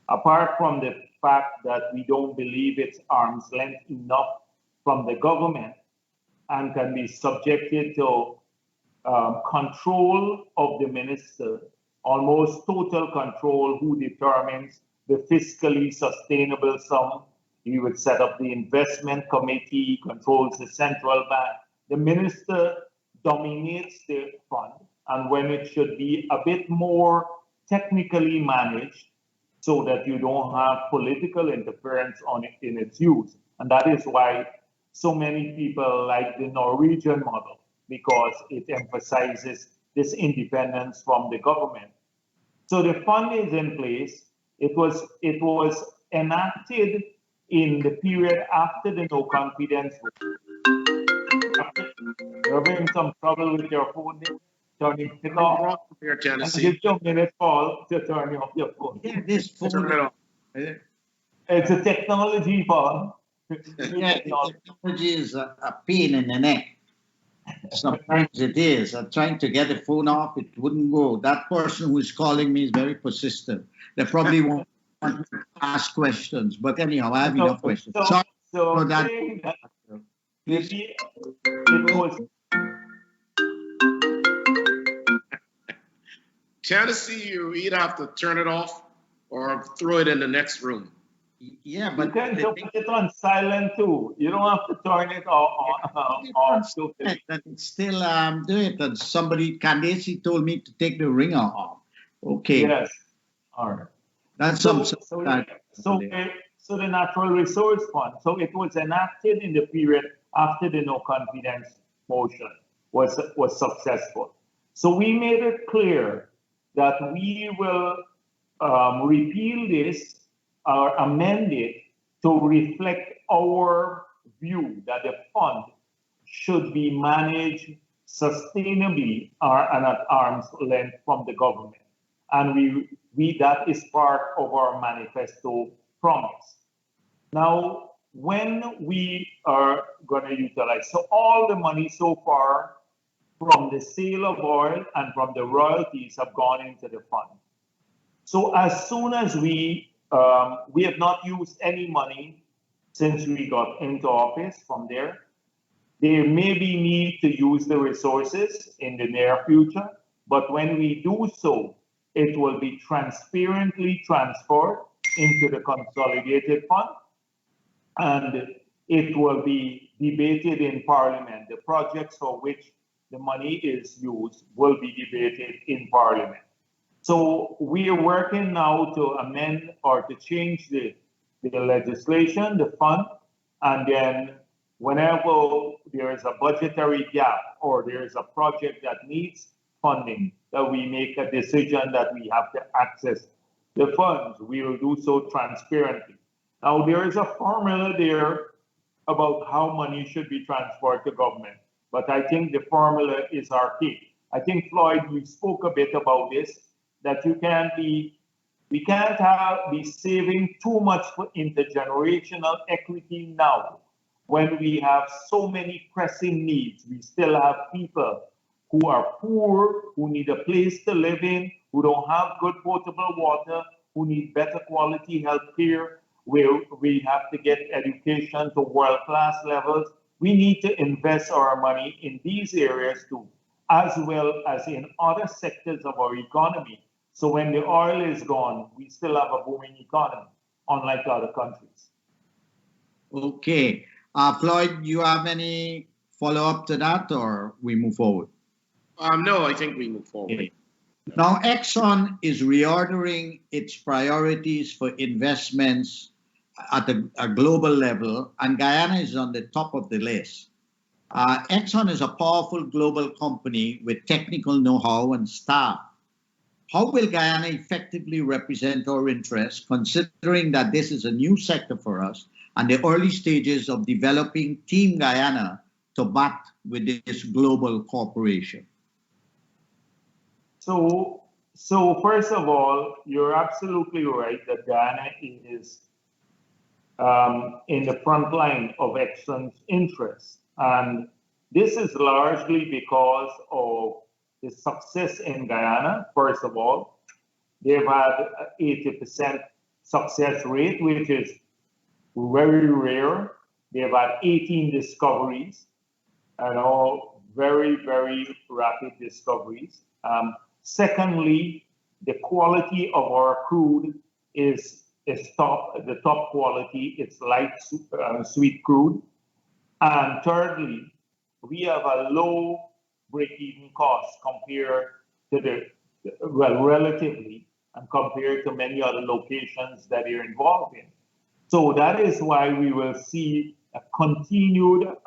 Apart from the fact that we don't believe it's arm's length enough from the government and can be subjected to control of the minister, almost total control, who determines the fiscally sustainable sum. He would set up the investment committee, controls the central bank. The minister dominates the fund, and when it should be a bit more technically managed so that you don't have political interference on it in its use. And that is why so many people like the Norwegian model, because it emphasizes this independence from the government. So the fund is in place. It was enacted in the period after the no confidence vote. You're having some trouble with your phone there? Turning it off. Here, Tennassee. And give you a minute, Paul, to turn off your phone. Yeah, this Turn it phone. off. It's a technology, Paul. Yeah, technology is a pain in the neck. Sometimes it is. I'm trying to get the phone off, it wouldn't go. That person who is calling me is very persistent. They probably won't want to ask questions, but anyhow, I have enough questions. Sorry for that. Maybe it was. Tennassee, you either have to turn it off or throw it in the next room. Yeah, You but can put it on silent too. You don't have to turn it off. that it's still doing it. And somebody, Candace, told me to take the ringer off. Okay. Yes. All right. That's So the Natural Resource Fund. So it was enacted in the period after the no confidence motion was successful. So we made it clear that we will repeal this or amend it to reflect our view that the fund should be managed sustainably and at arm's length from the government. And we that is part of our manifesto promise. Now, when we are going to utilize, so all the money so far from the sale of oil and from the royalties have gone into the fund. So as soon as we have not used any money since we got into office from there. There may be need to use the resources in the near future, but when we do so, it will be transparently transferred into the consolidated fund, and it will be debated in Parliament. The projects for which the money is used will be debated in Parliament. So we are working now to amend or to change the legislation, the fund, and then whenever there is a budgetary gap or there is a project that needs funding, that we make a decision that we have to access the funds, we will do so transparently. Now, there is a formula there about how money should be transferred to government, but I think the formula is archaic. I think, Floyd, we spoke a bit about this, that we can't be saving too much for intergenerational equity now when we have so many pressing needs. We still have people who are poor, who need a place to live in, who don't have good potable water, who need better quality health care, where we have to get education to world-class levels. We need to invest our money in these areas too, as well as in other sectors of our economy. So when the oil is gone, we still have a booming economy, unlike other countries. Okay. Floyd, you have any follow-up to that, or we move forward? No, I think we move forward. Okay. Now, Exxon is reordering its priorities for investments at a global level, and Guyana is on the top of the list. Exxon is a powerful global company with technical know-how and staff. How will Guyana effectively represent our interests, considering that this is a new sector for us and the early stages of developing Team Guyana to bat with this global corporation? So first of all, you're absolutely right that Guyana is in the front line of Exxon's interests. And this is largely because of the success in Guyana, first of all. They've had 80% success rate, which is very rare. They've had 18 discoveries, and all very, very rapid discoveries. Secondly, the quality of our crude is the top quality. It's light sweet crude. And thirdly, we have a low break-even cost compared to relatively, and compared to many other locations that are involved in. So that is why we will see a continued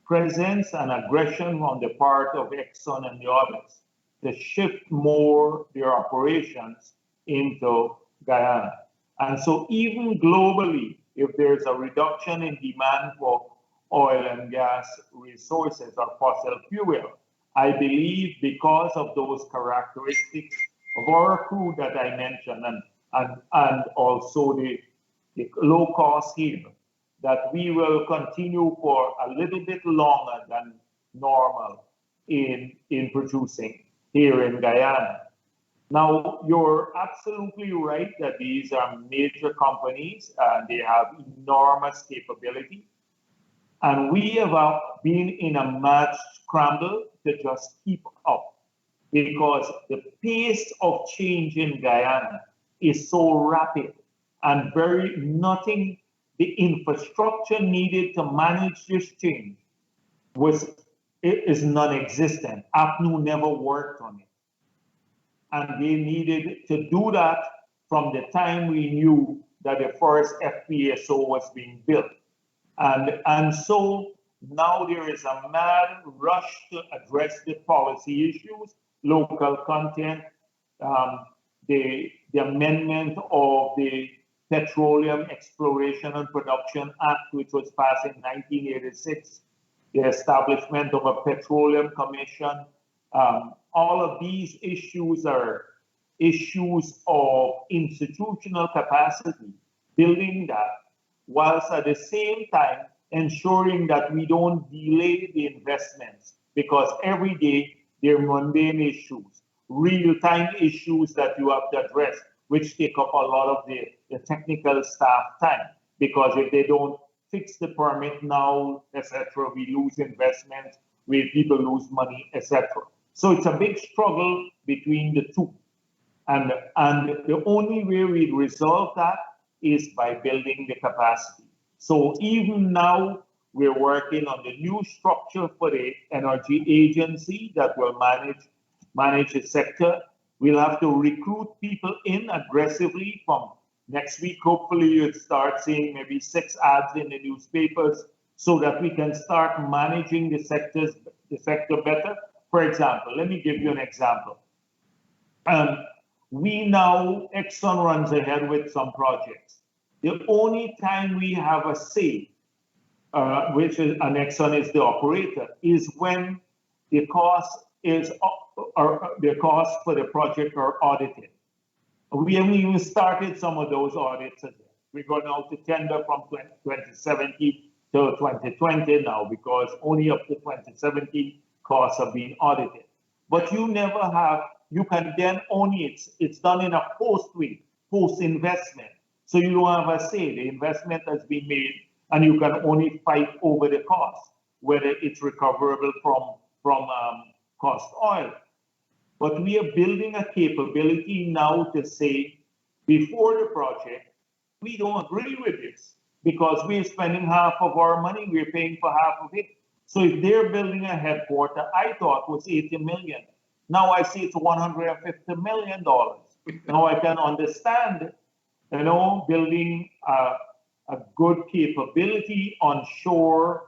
presence and aggression on the part of Exxon and the others to shift more their operations into Guyana. And so even globally, if there's a reduction in demand for oil and gas resources or fossil fuel, I believe because of those characteristics of our crude that I mentioned and also the low cost here, that we will continue for a little bit longer than normal in producing here in Guyana. Now, you're absolutely right that these are major companies and they have enormous capability. And we have been in a mad scramble to just keep up because the pace of change in Guyana is so rapid and the infrastructure needed to manage this change is non-existent. APNU never worked on it. And they needed to do that from the time we knew that the first FPSO was being built. And so now there is a mad rush to address the policy issues, local content, the amendment of the Petroleum Exploration and Production Act, which was passed in 1986, the establishment of a petroleum commission. All of these issues are issues of institutional capacity, building that, whilst at the same time ensuring that we don't delay the investments, because every day there are mundane issues, real-time issues that you have to address, which take up a lot of the technical staff time, because if they don't fix the permit now, etc., we lose investments, people lose money, etc. So it's a big struggle between the two. And the only way we resolve that is by building the capacity. So even now, we're working on the new structure for the energy agency that will manage the sector. We'll have to recruit people in aggressively from next week. Hopefully, you'll start seeing maybe 6 ads in the newspapers so that we can start managing the sector better. For example, let me give you an example. Exxon runs ahead with some projects. The only time we have a say, and Exxon is the operator, is when the cost for the project are audited. We haven't even started some of those audits yet. We're going out to tender from 2017 to 2020 now, because only up to 2017 costs have been audited. But you can then only, it's done in a post-investment. So you don't have a say. The investment has been made and you can only fight over the cost, whether it's recoverable from cost oil. But we are building a capability now to say, before the project, we don't agree with this because we're spending half of our money, we're paying for half of it. So if they're building a headquarter, I thought was 80 million. Now I see it's $150 million. Now I can understand, building a good capability on shore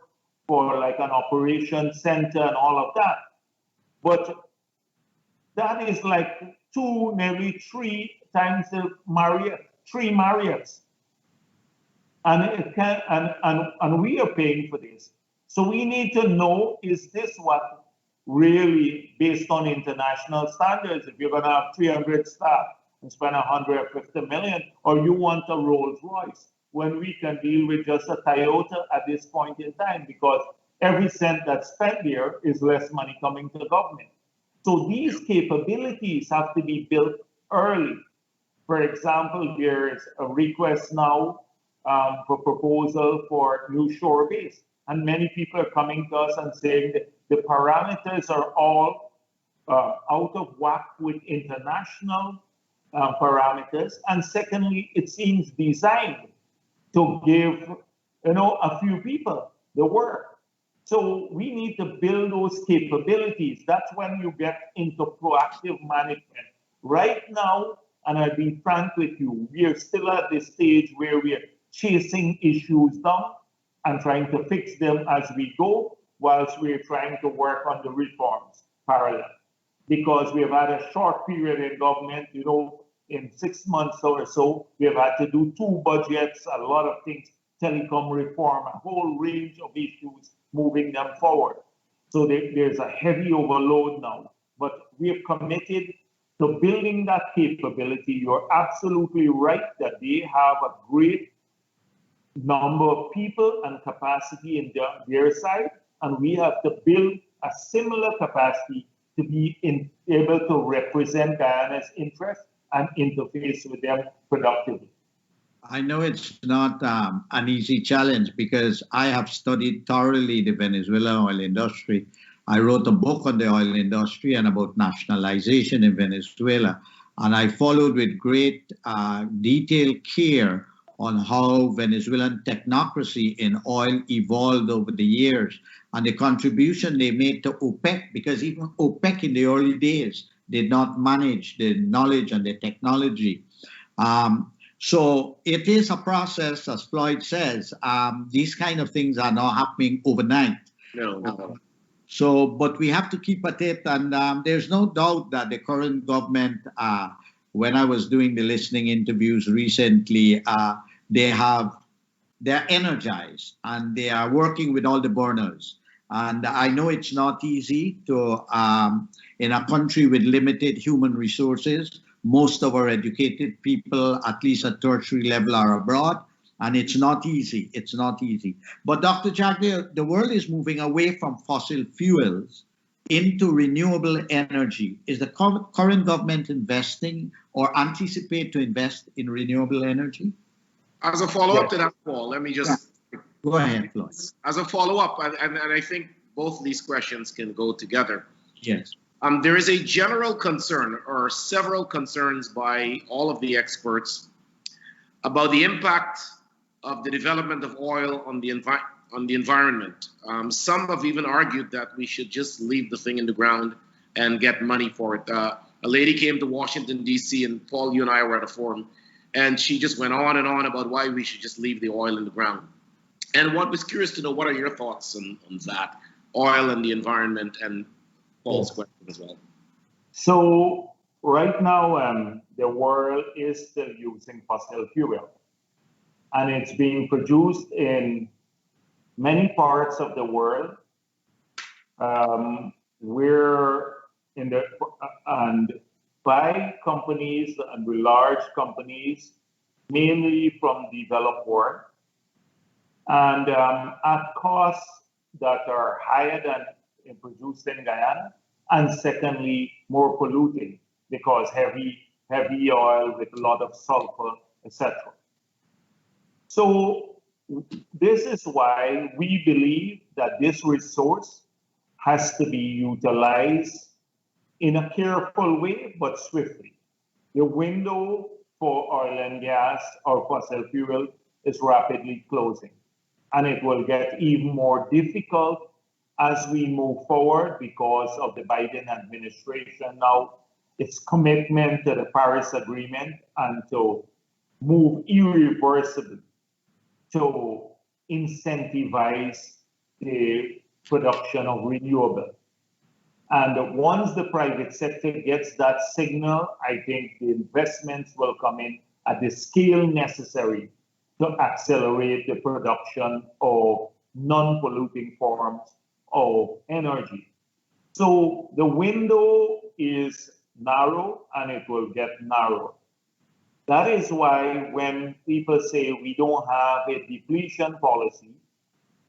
for like an operation center and all of that. But that is like nearly three times the Marriott, three Marriotts. And it can, and we are paying for this. So we need to know, is this what really based on international standards? If you're going to have 300 staff and spend 150 million, or you want a Rolls Royce, when we can deal with just a Toyota at this point in time, because every cent that's spent there is less money coming to the government. So these capabilities have to be built early. For example, there's a request now for proposal for new shore base. And many people are coming to us and saying that the parameters are all out of whack with international parameters. And secondly, it seems designed to give, a few people the work. So we need to build those capabilities. That's when you get into proactive management. Right now, and I'll be frank with you, we are still at the stage where we are chasing issues down and trying to fix them as we go, whilst we're trying to work on the reforms parallel. Because we have had a short period in government, in 6 months or so, we have had to do 2 budgets, a lot of things, telecom reform, a whole range of issues, moving them forward. So there's a heavy overload now, but we are committed to building that capability. You're absolutely right that they have a great number of people and capacity in their side, and we have to build a similar capacity to be able to represent Guyana's interests and interface with them productively. I know it's not an easy challenge because I have studied thoroughly the Venezuelan oil industry. I wrote a book on the oil industry and about nationalization in Venezuela. And I followed with great detailed care on how Venezuelan technocracy in oil evolved over the years and the contribution they made to OPEC, because even OPEC in the early days did not manage the knowledge and the technology. So it is a process, as Floyd says. These kind of things are not happening overnight. No. But we have to keep at it, and there's no doubt that the current government, when I was doing the listening interviews recently, they're energized and they are working with all the burners. And I know it's not easy to, in a country with limited human resources. Most of our educated people, at least at tertiary level, are abroad, and it's not easy. It's not easy. But Dr. Jagdeo, the world is moving away from fossil fuels into renewable energy. Is the current government investing or anticipate to invest in renewable energy? As a follow-up to that, Paul, let me just... Go ahead, Floyd. As a follow-up, and I think both these questions can go together. Yes. There is a general concern, or several concerns by all of the experts, about the impact of the development of oil on the environment. Some have even argued that we should just leave the thing in the ground and get money for it. A lady came to Washington, D.C., and Paul, you and I were at a forum, and she just went on and on about why we should just leave the oil in the ground. And what was curious to know, what are your thoughts on that? Oil and the environment, and Paul's question as well. So right now, the world is still using fossil fuel, and it's being produced in many parts of the world. And by companies and large companies, mainly from developed world, and at costs that are higher than produced in Guyana, and secondly, more polluting because heavy oil with a lot of sulfur, etc. So this is why we believe that this resource has to be utilized in a careful way, but swiftly. The window for oil and gas or fossil fuel is rapidly closing, and it will get even more difficult as we move forward because of the Biden administration now, its commitment to the Paris Agreement and to move irreversibly to incentivize the production of renewable. And once the private sector gets that signal, I think the investments will come in at the scale necessary to accelerate the production of non-polluting forms of energy. So the window is narrow and it will get narrower. That is why when people say we don't have a depletion policy,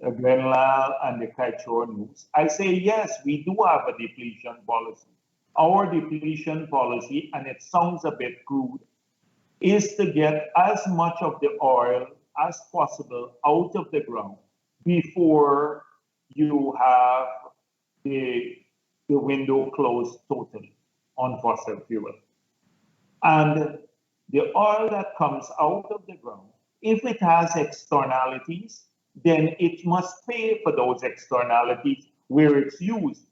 Glenlal and the Kaichor News, I say yes, we do have a depletion policy. Our depletion policy, and it sounds a bit crude, is to get as much of the oil as possible out of the ground before you have the window closed totally on fossil fuel. And the oil that comes out of the ground, if it has externalities, then it must pay for those externalities where it's used.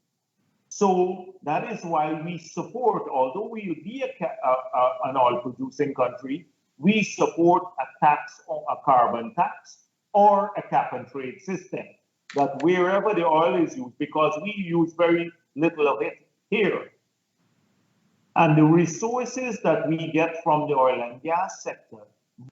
So that is why we support, although we will be an oil-producing country, we support a tax or a carbon tax or a cap-and-trade system, that wherever the oil is used, because we use very little of it here. And the resources that we get from the oil and gas sector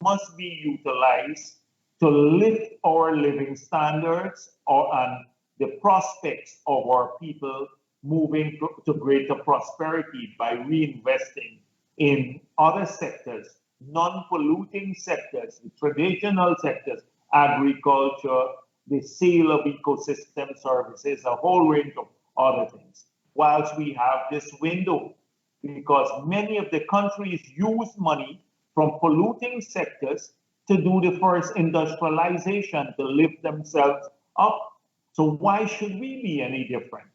must be utilized to lift our living standards and the prospects of our people moving to greater prosperity by reinvesting in other sectors, non-polluting sectors, traditional sectors, agriculture, the sale of ecosystem services, a whole range of other things. Whilst we have this window, because many of the countries use money from polluting sectors to do the first industrialization, to lift themselves up. So why should we be any different?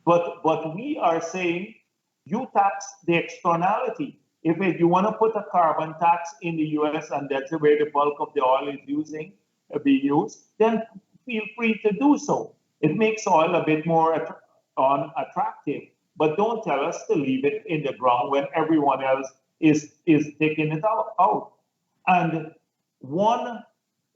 But we are saying, you tax the externality. If you want to put a carbon tax in the US and that's where the bulk of the oil is being used, then feel free to do so. It makes oil a bit more attractive, but don't tell us to leave it in the ground when everyone else is taking it out. And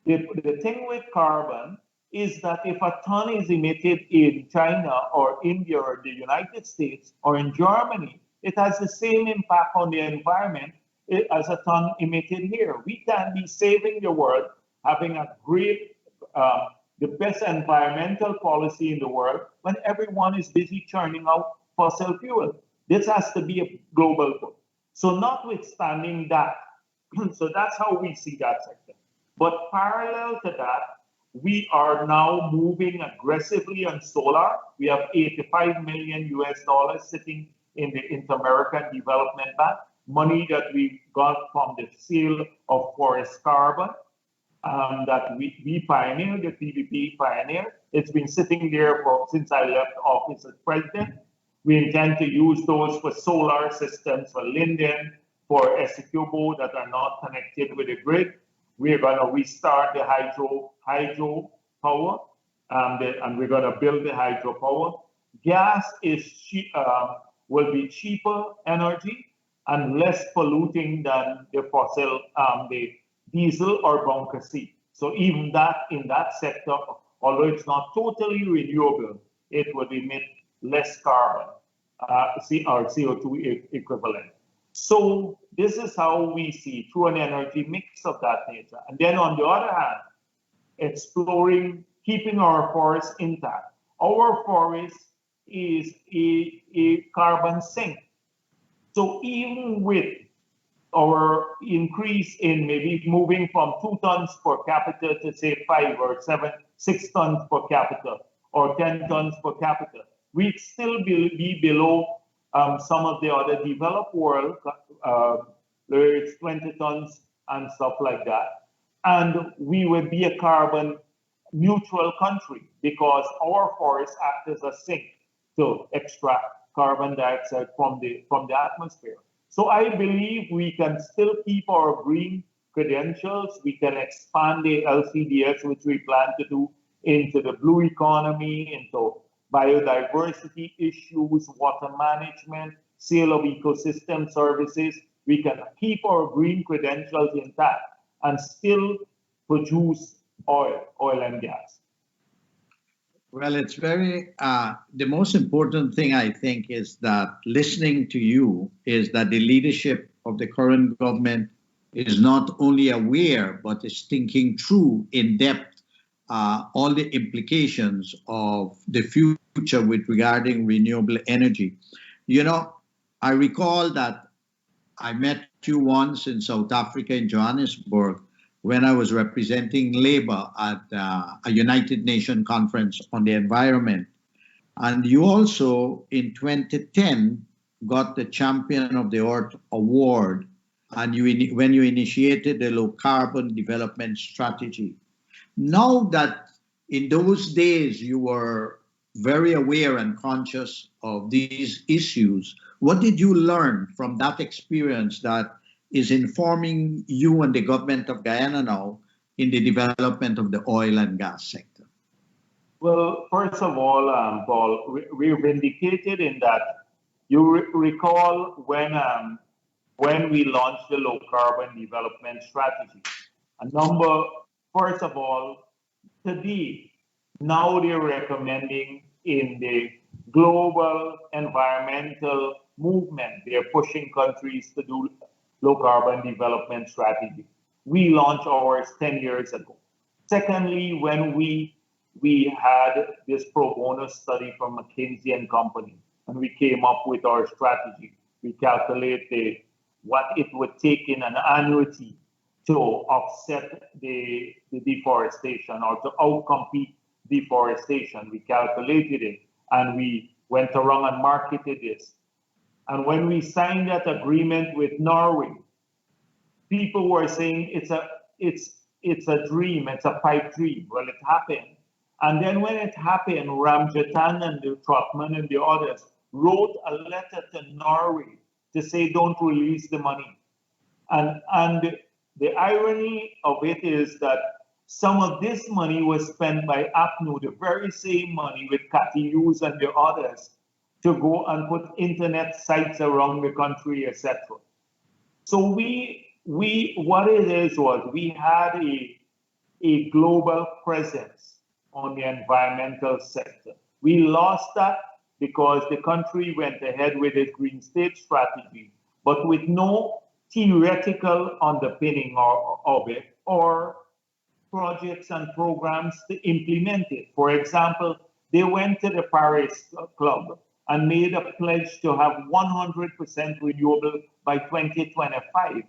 the thing with carbon is that if a ton is emitted in China or India or the United States or in Germany, it has the same impact on the environment as a ton emitted here. We can be saving the world, having a great, the best environmental policy in the world when everyone is busy churning out fossil fuel. This has to be a global goal. So notwithstanding that, so that's how we see that sector. But parallel to that, we are now moving aggressively on solar. We have $85 million sitting in the Inter-American Development Bank, money that we got from the sale of forest carbon that we pioneered, the PVP pioneered. It's been sitting there since I left office as president. We intend to use those for solar systems for Linden, for Essequibo that are not connected with the grid. We're going to restart the hydro power, and we're going to build the hydropower. Gas will be cheaper energy and less polluting than the fossil, the diesel or bunker C. So even that in that sector, although it's not totally renewable, it would emit less carbon, or CO2 equivalent. So this is how we see through an energy mix of that nature. And then on the other hand, exploring, keeping our forests intact. Our forest is a carbon sink. So even with our increase in maybe moving from 2 tons per capita to say 5 or 6 tons per capita or 10 tons per capita, we'd still be below some of the other developed world, where it's 20 tons and stuff like that. And we would be a carbon neutral country because our forests act as a sink to extract carbon dioxide from the atmosphere. So I believe we can still keep our green credentials. We can expand the LCDS, which we plan to do, into the blue economy, into biodiversity issues, water management, sale of ecosystem services. We can keep our green credentials intact and still produce oil and gas. Well, it's very, the most important thing I think is that listening to you is that the leadership of the current government is not only aware, but is thinking through in depth all the implications of the future with regarding renewable energy. You know, I recall that I met you once in South Africa, in Johannesburg, when I was representing Labour at a United Nations conference on the environment. And you also, in 2010, got the Champion of the Earth Award, and when you initiated the low carbon development strategy. Now that in those days you were very aware and conscious of these issues, what did you learn from that experience that is informing you and the government of Guyana now in the development of the oil and gas sector? Well, first of all, Paul, we're vindicated in that you recall when we launched the low carbon development strategy. First of all, today, now they're recommending in the global environmental movement, they're pushing countries to do low carbon development strategy. We launched ours 10 years ago. Secondly, when we had this pro bono study from McKinsey and Company, and we came up with our strategy. We calculated what it would take in an annuity to offset the deforestation or to outcompete deforestation. We calculated it and we went around and marketed this. And when we signed that agreement with Norway, people were saying it's a dream, it's a pipe dream. Well, it happened. And then when it happened, Ramjatan and the Trotman and the others wrote a letter to Norway to say don't release the money. And the irony of it is that some of this money was spent by APNU, the very same money with Cathy Hughes and the others, to go and put internet sites around the country, etc. So what it is was we had a global presence on the environmental sector. We lost that because the country went ahead with its Green State strategy, but with no theoretical underpinning of it or projects and programs to implement it. For example, they went to the Paris Club and made a pledge to have 100% renewable by 2025.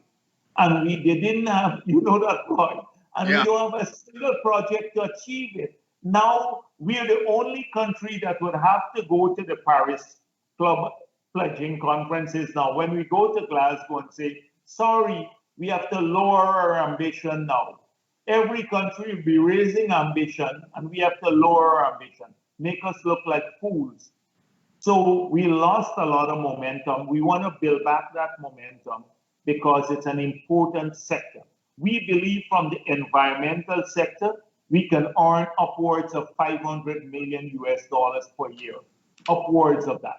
And they didn't have, you know that point, and we don't have a single project to achieve it. Now we're the only country that would have to go to the Paris Club pledging conferences now. When we go to Glasgow and say, sorry, we have to lower our ambition now. Every country will be raising ambition and we have to lower our ambition, make us look like fools. So we lost a lot of momentum. We want to build back that momentum because it's an important sector. We believe from the environmental sector, we can earn upwards of $500 million per year, upwards of that.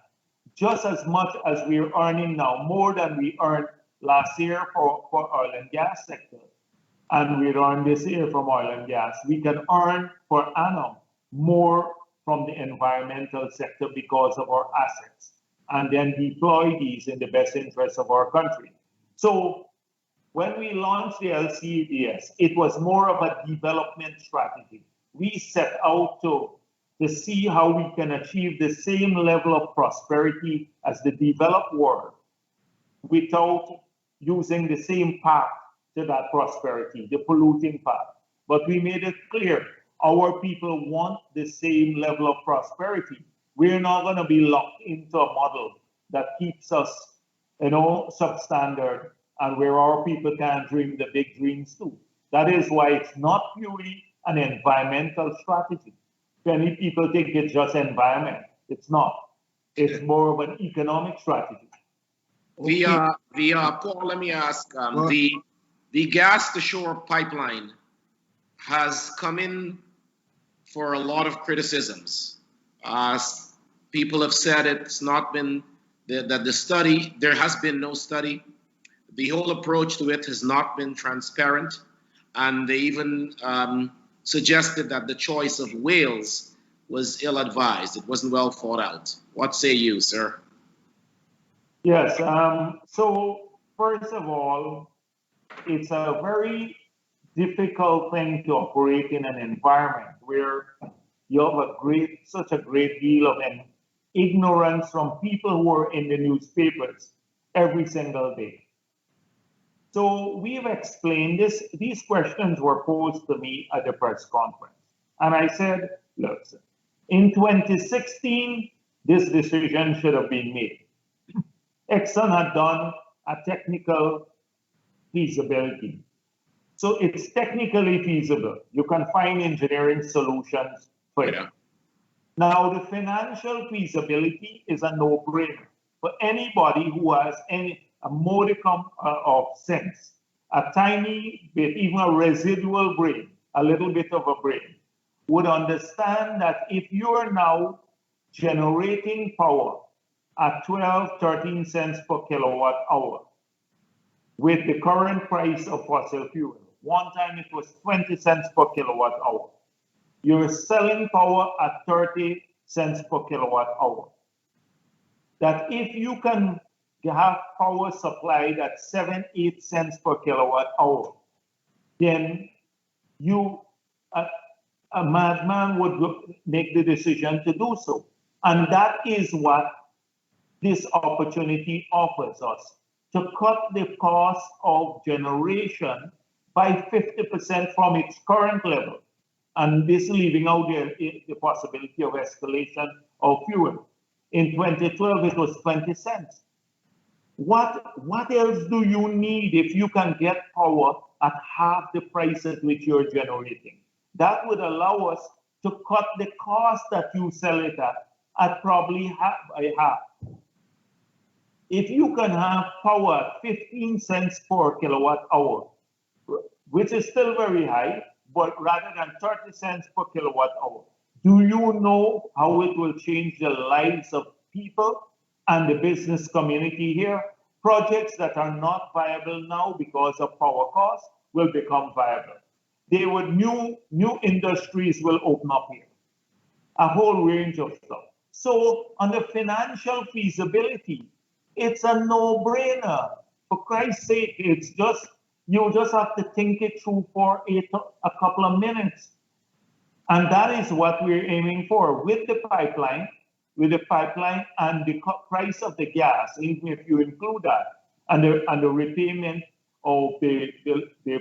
Just as much as we're earning now, more than we earned last year for oil and gas sector, and we earned this year from oil and gas, we can earn per annum more from the environmental sector because of our assets, and then deploy these in the best interest of our country. So when we launched the LCDS, it was more of a development strategy. We set out to see how we can achieve the same level of prosperity as the developed world without using the same path to that prosperity, the polluting path. But we made it clear, our people want the same level of prosperity. We're not going to be locked into a model that keeps us, substandard, and where our people can dream the big dreams too. That is why it's not purely an environmental strategy. Many people think it's just environment. It's not. It's more of an economic strategy. Paul, let me ask, the gas to shore pipeline has come in for a lot of criticisms. People have said it's not been that the study, there has been no study. The whole approach to it has not been transparent, and they even suggested that the choice of Wales was ill-advised. It wasn't well thought out. What say you, sir? Yes. So first of all, it's a very difficult thing to operate in an environment where you have such a great deal of ignorance from people who are in the newspapers every single day. So we've explained this. These questions were posed to me at the press conference. And I said, look, in 2016, this decision should have been made. Exxon had done a technical feasibility. So it's technically feasible. You can find engineering solutions for it. Now, the financial feasibility is a no-brainer for anybody who has a modicum of sense, a tiny bit, even a residual brain, a little bit of a brain, would understand that if you are now generating power at 12, 13 cents per kilowatt hour with the current price of fossil fuel, one time it was 20 cents per kilowatt hour. You're selling power at 30 cents per kilowatt hour. That if you can have power supplied at 7, 8 cents per kilowatt hour, then a madman would make the decision to do so. And that is what this opportunity offers us, to cut the cost of generation by 50% from its current level. And this leaving out the possibility of escalation of fuel. In 2012, it was 20 cents. What else do you need if you can get power at half the price at which you're generating? That would allow us to cut the cost that you sell it at probably half by half. If you can have power at 15 cents per kilowatt hour, which is still very high, but rather than 30 cents per kilowatt hour, do you know how it will change the lives of people and the business community here? Projects that are not viable now because of power costs will become viable. New industries will open up here, a whole range of stuff. So on the financial feasibility, it's a no-brainer. For Christ's sake, you just have to think it through for a couple of minutes. And that is what we're aiming for with the pipeline and the price of the gas, even if you include that, and the repayment of the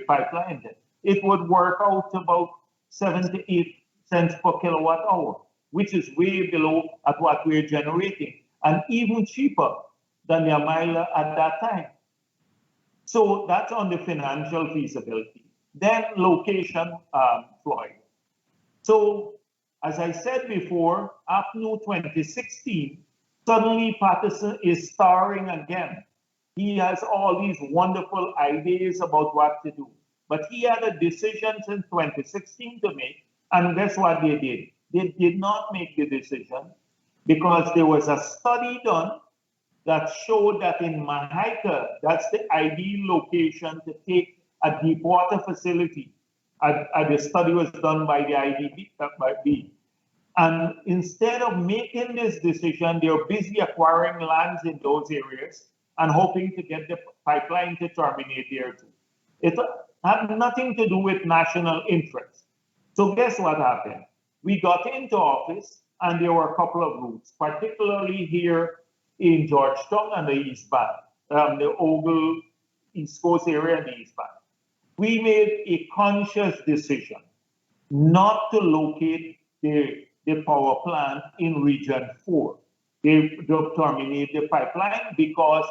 pipeline debt. It would work out about 7 to 8 cents per kilowatt hour, which is way below at what we're generating, and even cheaper than the mile at that time. So that's on the financial feasibility. Then location, Floyd. So as I said before, after 2016, suddenly Patterson is starring again. He has all these wonderful ideas about what to do. But he had a decision since 2016 to make, and guess what they did? They did not make the decision because there was a study done that showed that in Mahaika, that's the ideal location to take a deep water facility. The study was done by the IDB. And instead of making this decision, they were busy acquiring lands in those areas and hoping to get the pipeline to terminate there too. It had nothing to do with national interest. So guess what happened? We got into office and there were a couple of routes, particularly here in Georgetown and the East Bank, the Ogle East Coast area and the East Bank. We made a conscious decision not to locate the power plant in Region 4. They terminate the pipeline because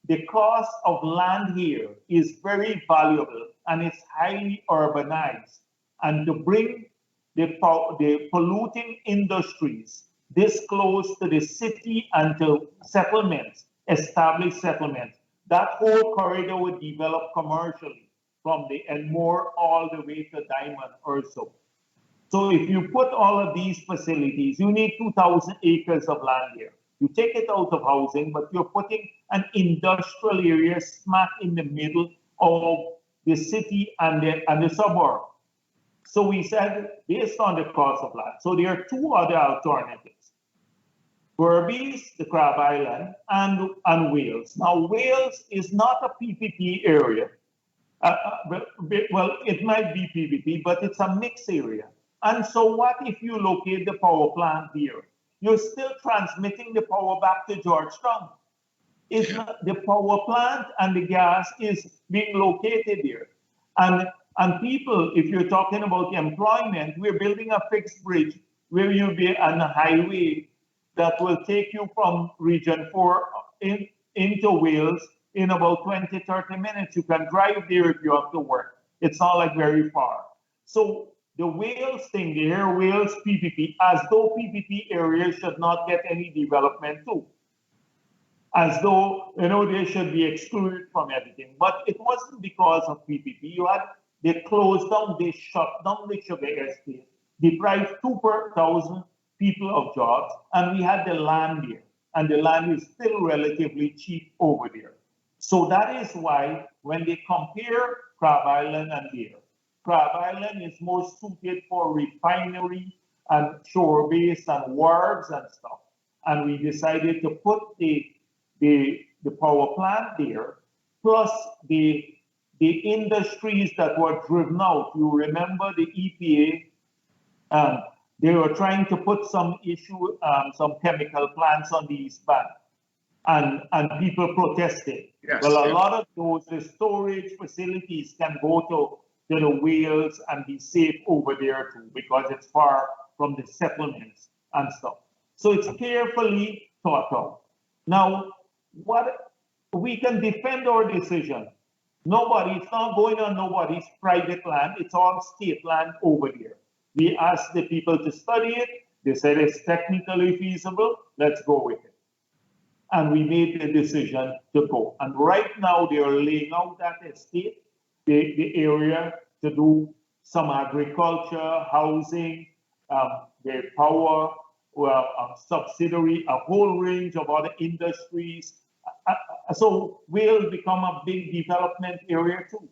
the cost of land here is very valuable and it's highly urbanized. And to bring the polluting industries this close to the city and to settlements, established settlements, that whole corridor would develop commercially from the Enmore all the way to Diamond or so. So if you put all of these facilities, you need 2,000 acres of land here. You take it out of housing, but you're putting an industrial area smack in the middle of the city and the suburb. So we said, based on the cost of land, so there are two other alternatives. Berbice, the Crab Island, and Wales. Now, Wales is not a PPP area. Well, it might be PPP, but it's a mixed area. And so what if you locate the power plant here? You're still transmitting the power back to Georgetown. It's not, the power plant and the gas is being located here. And people, if you're talking about employment, we're building a fixed bridge where you'll be on a highway that will take you from Region 4 into Wales in about 20, 30 minutes. You can drive there if you have to work. It's not like very far. So the Wales thing there, Wales PPP, as though PPP areas should not get any development too. As though, they should be excluded from everything. But it wasn't because of PPP. They closed down, they shut down the sugar estate, deprived 2,000 people of jobs, and we had the land here. And the land is still relatively cheap over there. So that is why when they compare Crab Island and there, Crab Island is more suited for refinery and shore base and wharves and stuff. And we decided to put the power plant there, plus the industries that were driven out. You remember the EPA, they were trying to put some chemical plants on the East Bank, and people protested. Yes, well, a lot of those, the storage facilities can go to the Wales and be safe over there too, because it's far from the settlements and stuff. So it's carefully thought out. Now, what we can defend our decision. It's not going on nobody's private land. It's all state land over there. We asked the people to study it. They said it's technically feasible. Let's go with it. And we made the decision to go. And right now they are laying out that estate, the area to do some agriculture, housing, the power, subsidiary, a whole range of other industries. So will become a big development area too.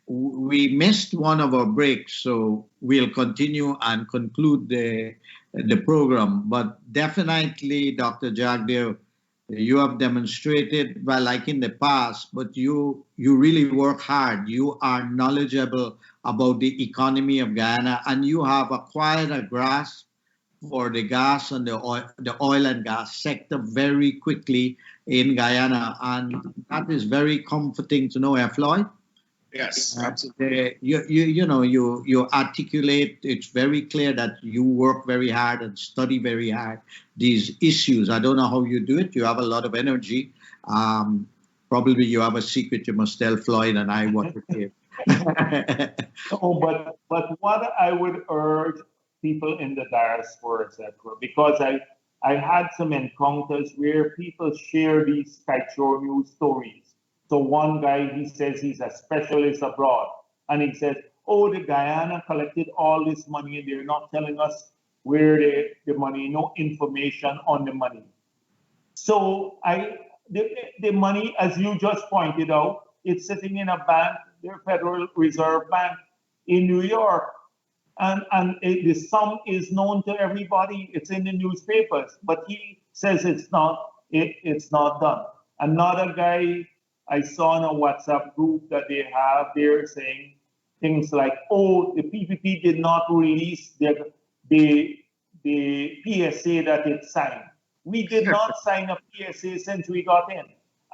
We missed one of our breaks, so we'll continue and conclude the program. But definitely, Dr. Jagdeo, you have demonstrated, well, like in the past, but you really work hard. You are knowledgeable about the economy of Guyana, and you have acquired a grasp for the gas and the oil and gas sector very quickly in Guyana, and that is very comforting to know, Floyd. Yes, absolutely. You articulate. It's very clear that you work very hard and study very hard these issues. I don't know how you do it. You have a lot of energy. Probably you have a secret you must tell Floyd and I what it is. But what I would urge people in the diaspora, etc., because I had some encounters where people share these Skyshore news stories. So one guy, he says he's a specialist abroad, and he says, oh, the Guyana collected all this money and they're not telling us where the money, no information on the money. So the money, as you just pointed out, it's sitting in a bank, the Federal Reserve Bank in New York. And the sum is known to everybody. It's in the newspapers, but he says it's not done. Another guy I saw in a WhatsApp group that they have, they're saying things like, oh, the PPP did not release the PSA that it signed. We did not sign a PSA since we got in.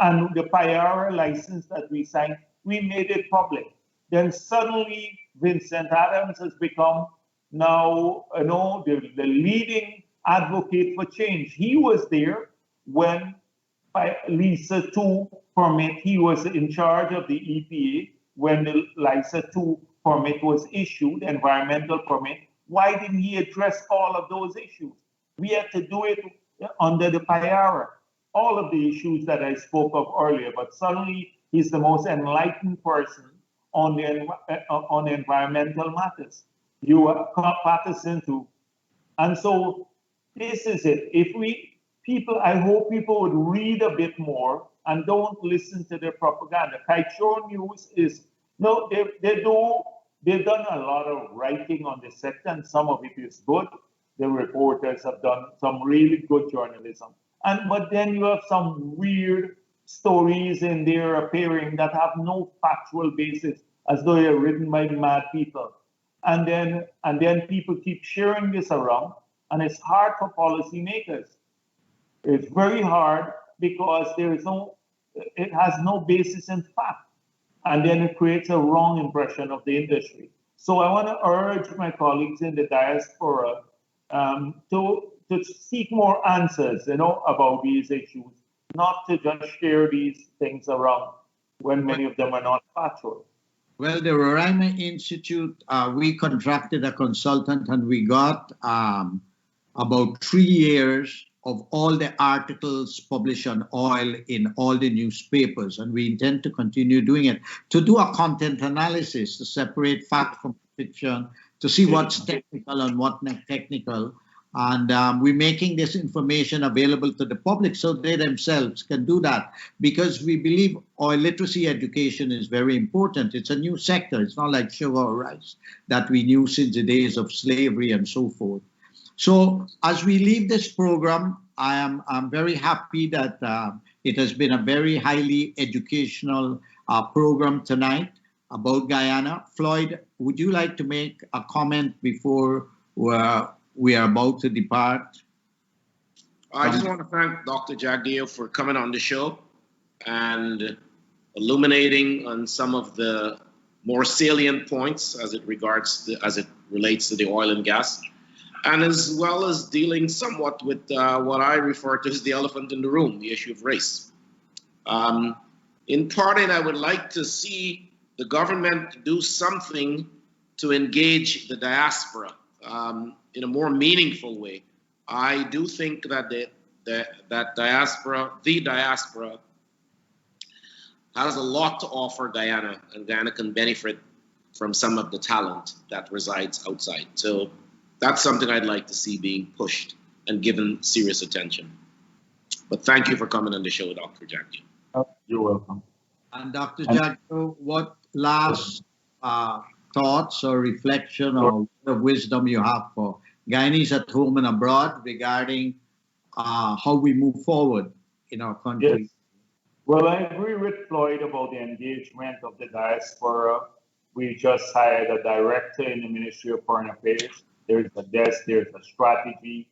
And the Payara license that we signed, we made it public. Then suddenly Vincent Adams has become now, the leading advocate for change. He was there when LISA 2 permit, he was in charge of the EPA when the LISA 2 permit was issued, environmental permit. Why didn't he address all of those issues? We had to do it under the Payara, all of the issues that I spoke of earlier, but suddenly he's the most enlightened person on environmental matters. You are partisan too. And so this is it. I hope people would read a bit more and don't listen to their propaganda. Kaichor News is, no, they've done a lot of writing on this sector, and some of it is good. The reporters have done some really good journalism. But then you have some weird stories in there appearing that have no factual basis, as though they're written by mad people. And then people keep sharing this around, and it's hard for policymakers. It's very hard because it has no basis in fact, and then it creates a wrong impression of the industry. So I want to urge my colleagues in the diaspora to seek more answers, about these issues, not to just share these things around when many of them are not factual. Well, the Roraima Institute, we contracted a consultant, and we got about 3 years of all the articles published on oil in all the newspapers, and we intend to continue doing it, to do a content analysis, to separate fact from fiction, to see what's technical and what's not technical. And we're making this information available to the public so they themselves can do that, because we believe oil literacy education is very important. It's a new sector. It's not like sugar or rice that we knew since the days of slavery and so forth. So as we leave this program, I'm very happy that it has been a very highly educational program tonight about Guyana. Floyd, would you like to make a comment before we are about to depart? I just want to thank Dr. Jagdeo for coming on the show and illuminating on some of the more salient points as it relates to the oil and gas, and as well as dealing somewhat with what I refer to as the elephant in the room, the issue of race. In parting, I would like to see the government do something to engage the diaspora in a more meaningful way. I do think that the diaspora has a lot to offer Guyana, and Guyana can benefit from some of the talent that resides outside. So that's something I'd like to see being pushed and given serious attention. But thank you for coming on the show, Dr. Jagdeo. You're welcome. And Dr. Jagdeo, what last thoughts or reflection or wisdom you have for Guyanese at home and abroad regarding how we move forward in our country? Yes. Well, I agree with Floyd about the engagement of the diaspora. We just hired a director in the Ministry of Foreign Affairs. There's a desk, there's a strategy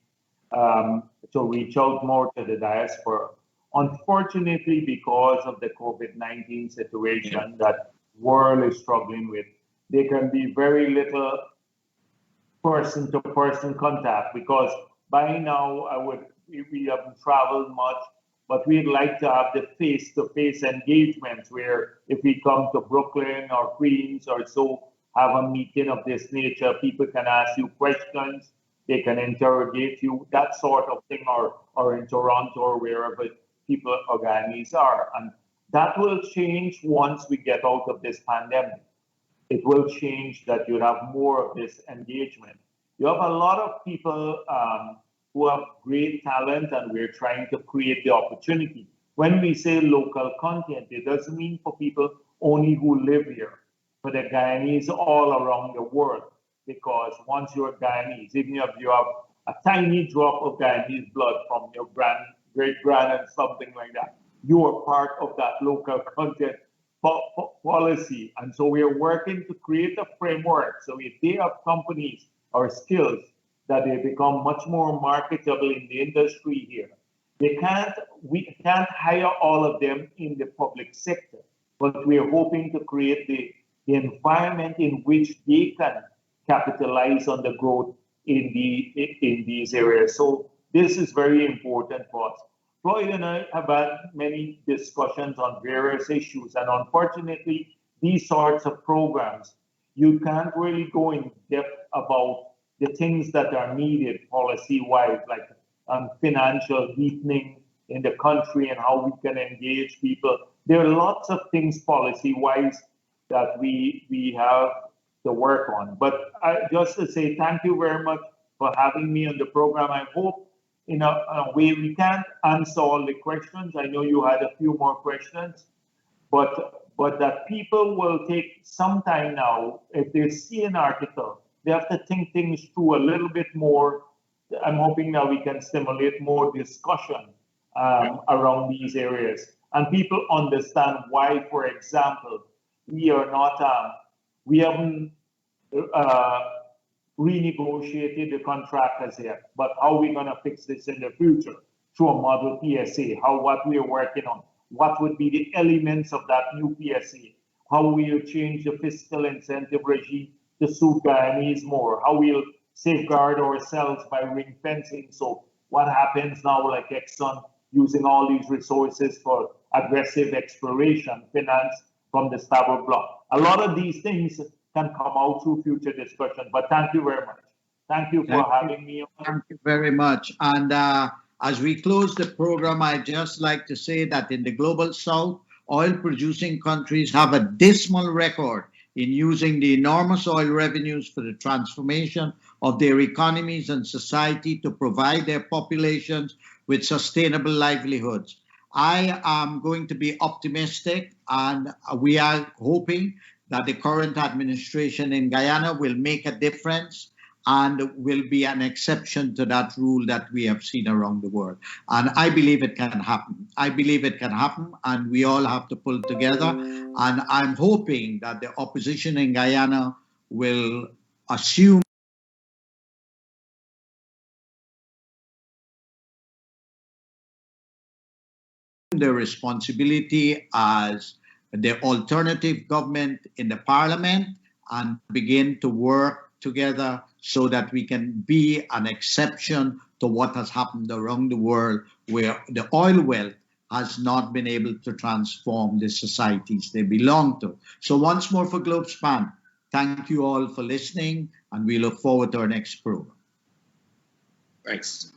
to reach out more to the diaspora. Unfortunately, because of the COVID-19 situation that the world is struggling with, there can be very little person-to-person contact, because by now we haven't traveled much, but we'd like to have the face-to-face engagements where if we come to Brooklyn or Queens or so, have a meeting of this nature, people can ask you questions, they can interrogate you, that sort of thing, or in Toronto or wherever people or Guyanese are. And that will change once we get out of this pandemic. It will change that you have more of this engagement. You have a lot of people who have great talent, and we're trying to create the opportunity. When we say local content, it doesn't mean for people only who live here, for the Guyanese all around the world. Because once you're Guyanese, even if you have a tiny drop of Guyanese blood from your great-grand and something like that, you are part of that local content policy. And so we are working to create a framework. So if they have companies or skills, that they become much more marketable in the industry here. We can't hire all of them in the public sector, but we are hoping to create the environment in which they can capitalize on the growth in these areas. So this is very important for us. Floyd and I have had many discussions on various issues, and unfortunately, these sorts of programs, you can't really go in depth about the things that are needed policy-wise, like financial deepening in the country and how we can engage people. There are lots of things policy-wise that we have to work on. But just to say thank you very much for having me on the program. I hope in a way we can't answer all the questions. I know you had a few more questions, but that people will take some time now. If they see an article, they have to think things through a little bit more. I'm hoping that we can stimulate more discussion around these areas, and people understand why, for example, we haven't renegotiated the contract as yet, but how are we going to fix this in the future through a model PSA, what we are working on, what would be the elements of that new PSA, how we'll change the fiscal incentive regime to suit Guyanese more, how we'll safeguard ourselves by ring fencing. So what happens now, like Exxon using all these resources for aggressive exploration finance from the starboard block. A lot of these things can come out through future discussion, but thank you very much. Thank you for having me on. Thank you very much. And as we close the program, I'd just like to say that in the global south, oil-producing countries have a dismal record in using the enormous oil revenues for the transformation of their economies and society to provide their populations with sustainable livelihoods. I am going to be optimistic, and we are hoping that the current administration in Guyana will make a difference and will be an exception to that rule that we have seen around the world. And I believe it can happen. I believe it can happen, and we all have to pull together. And I'm hoping that the opposition in Guyana will assume the responsibility as the alternative government in the parliament and begin to work together so that we can be an exception to what has happened around the world, where the oil wealth has not been able to transform the societies they belong to. So once more for GlobeSpan, thank you all for listening, and we look forward to our next program. Thanks.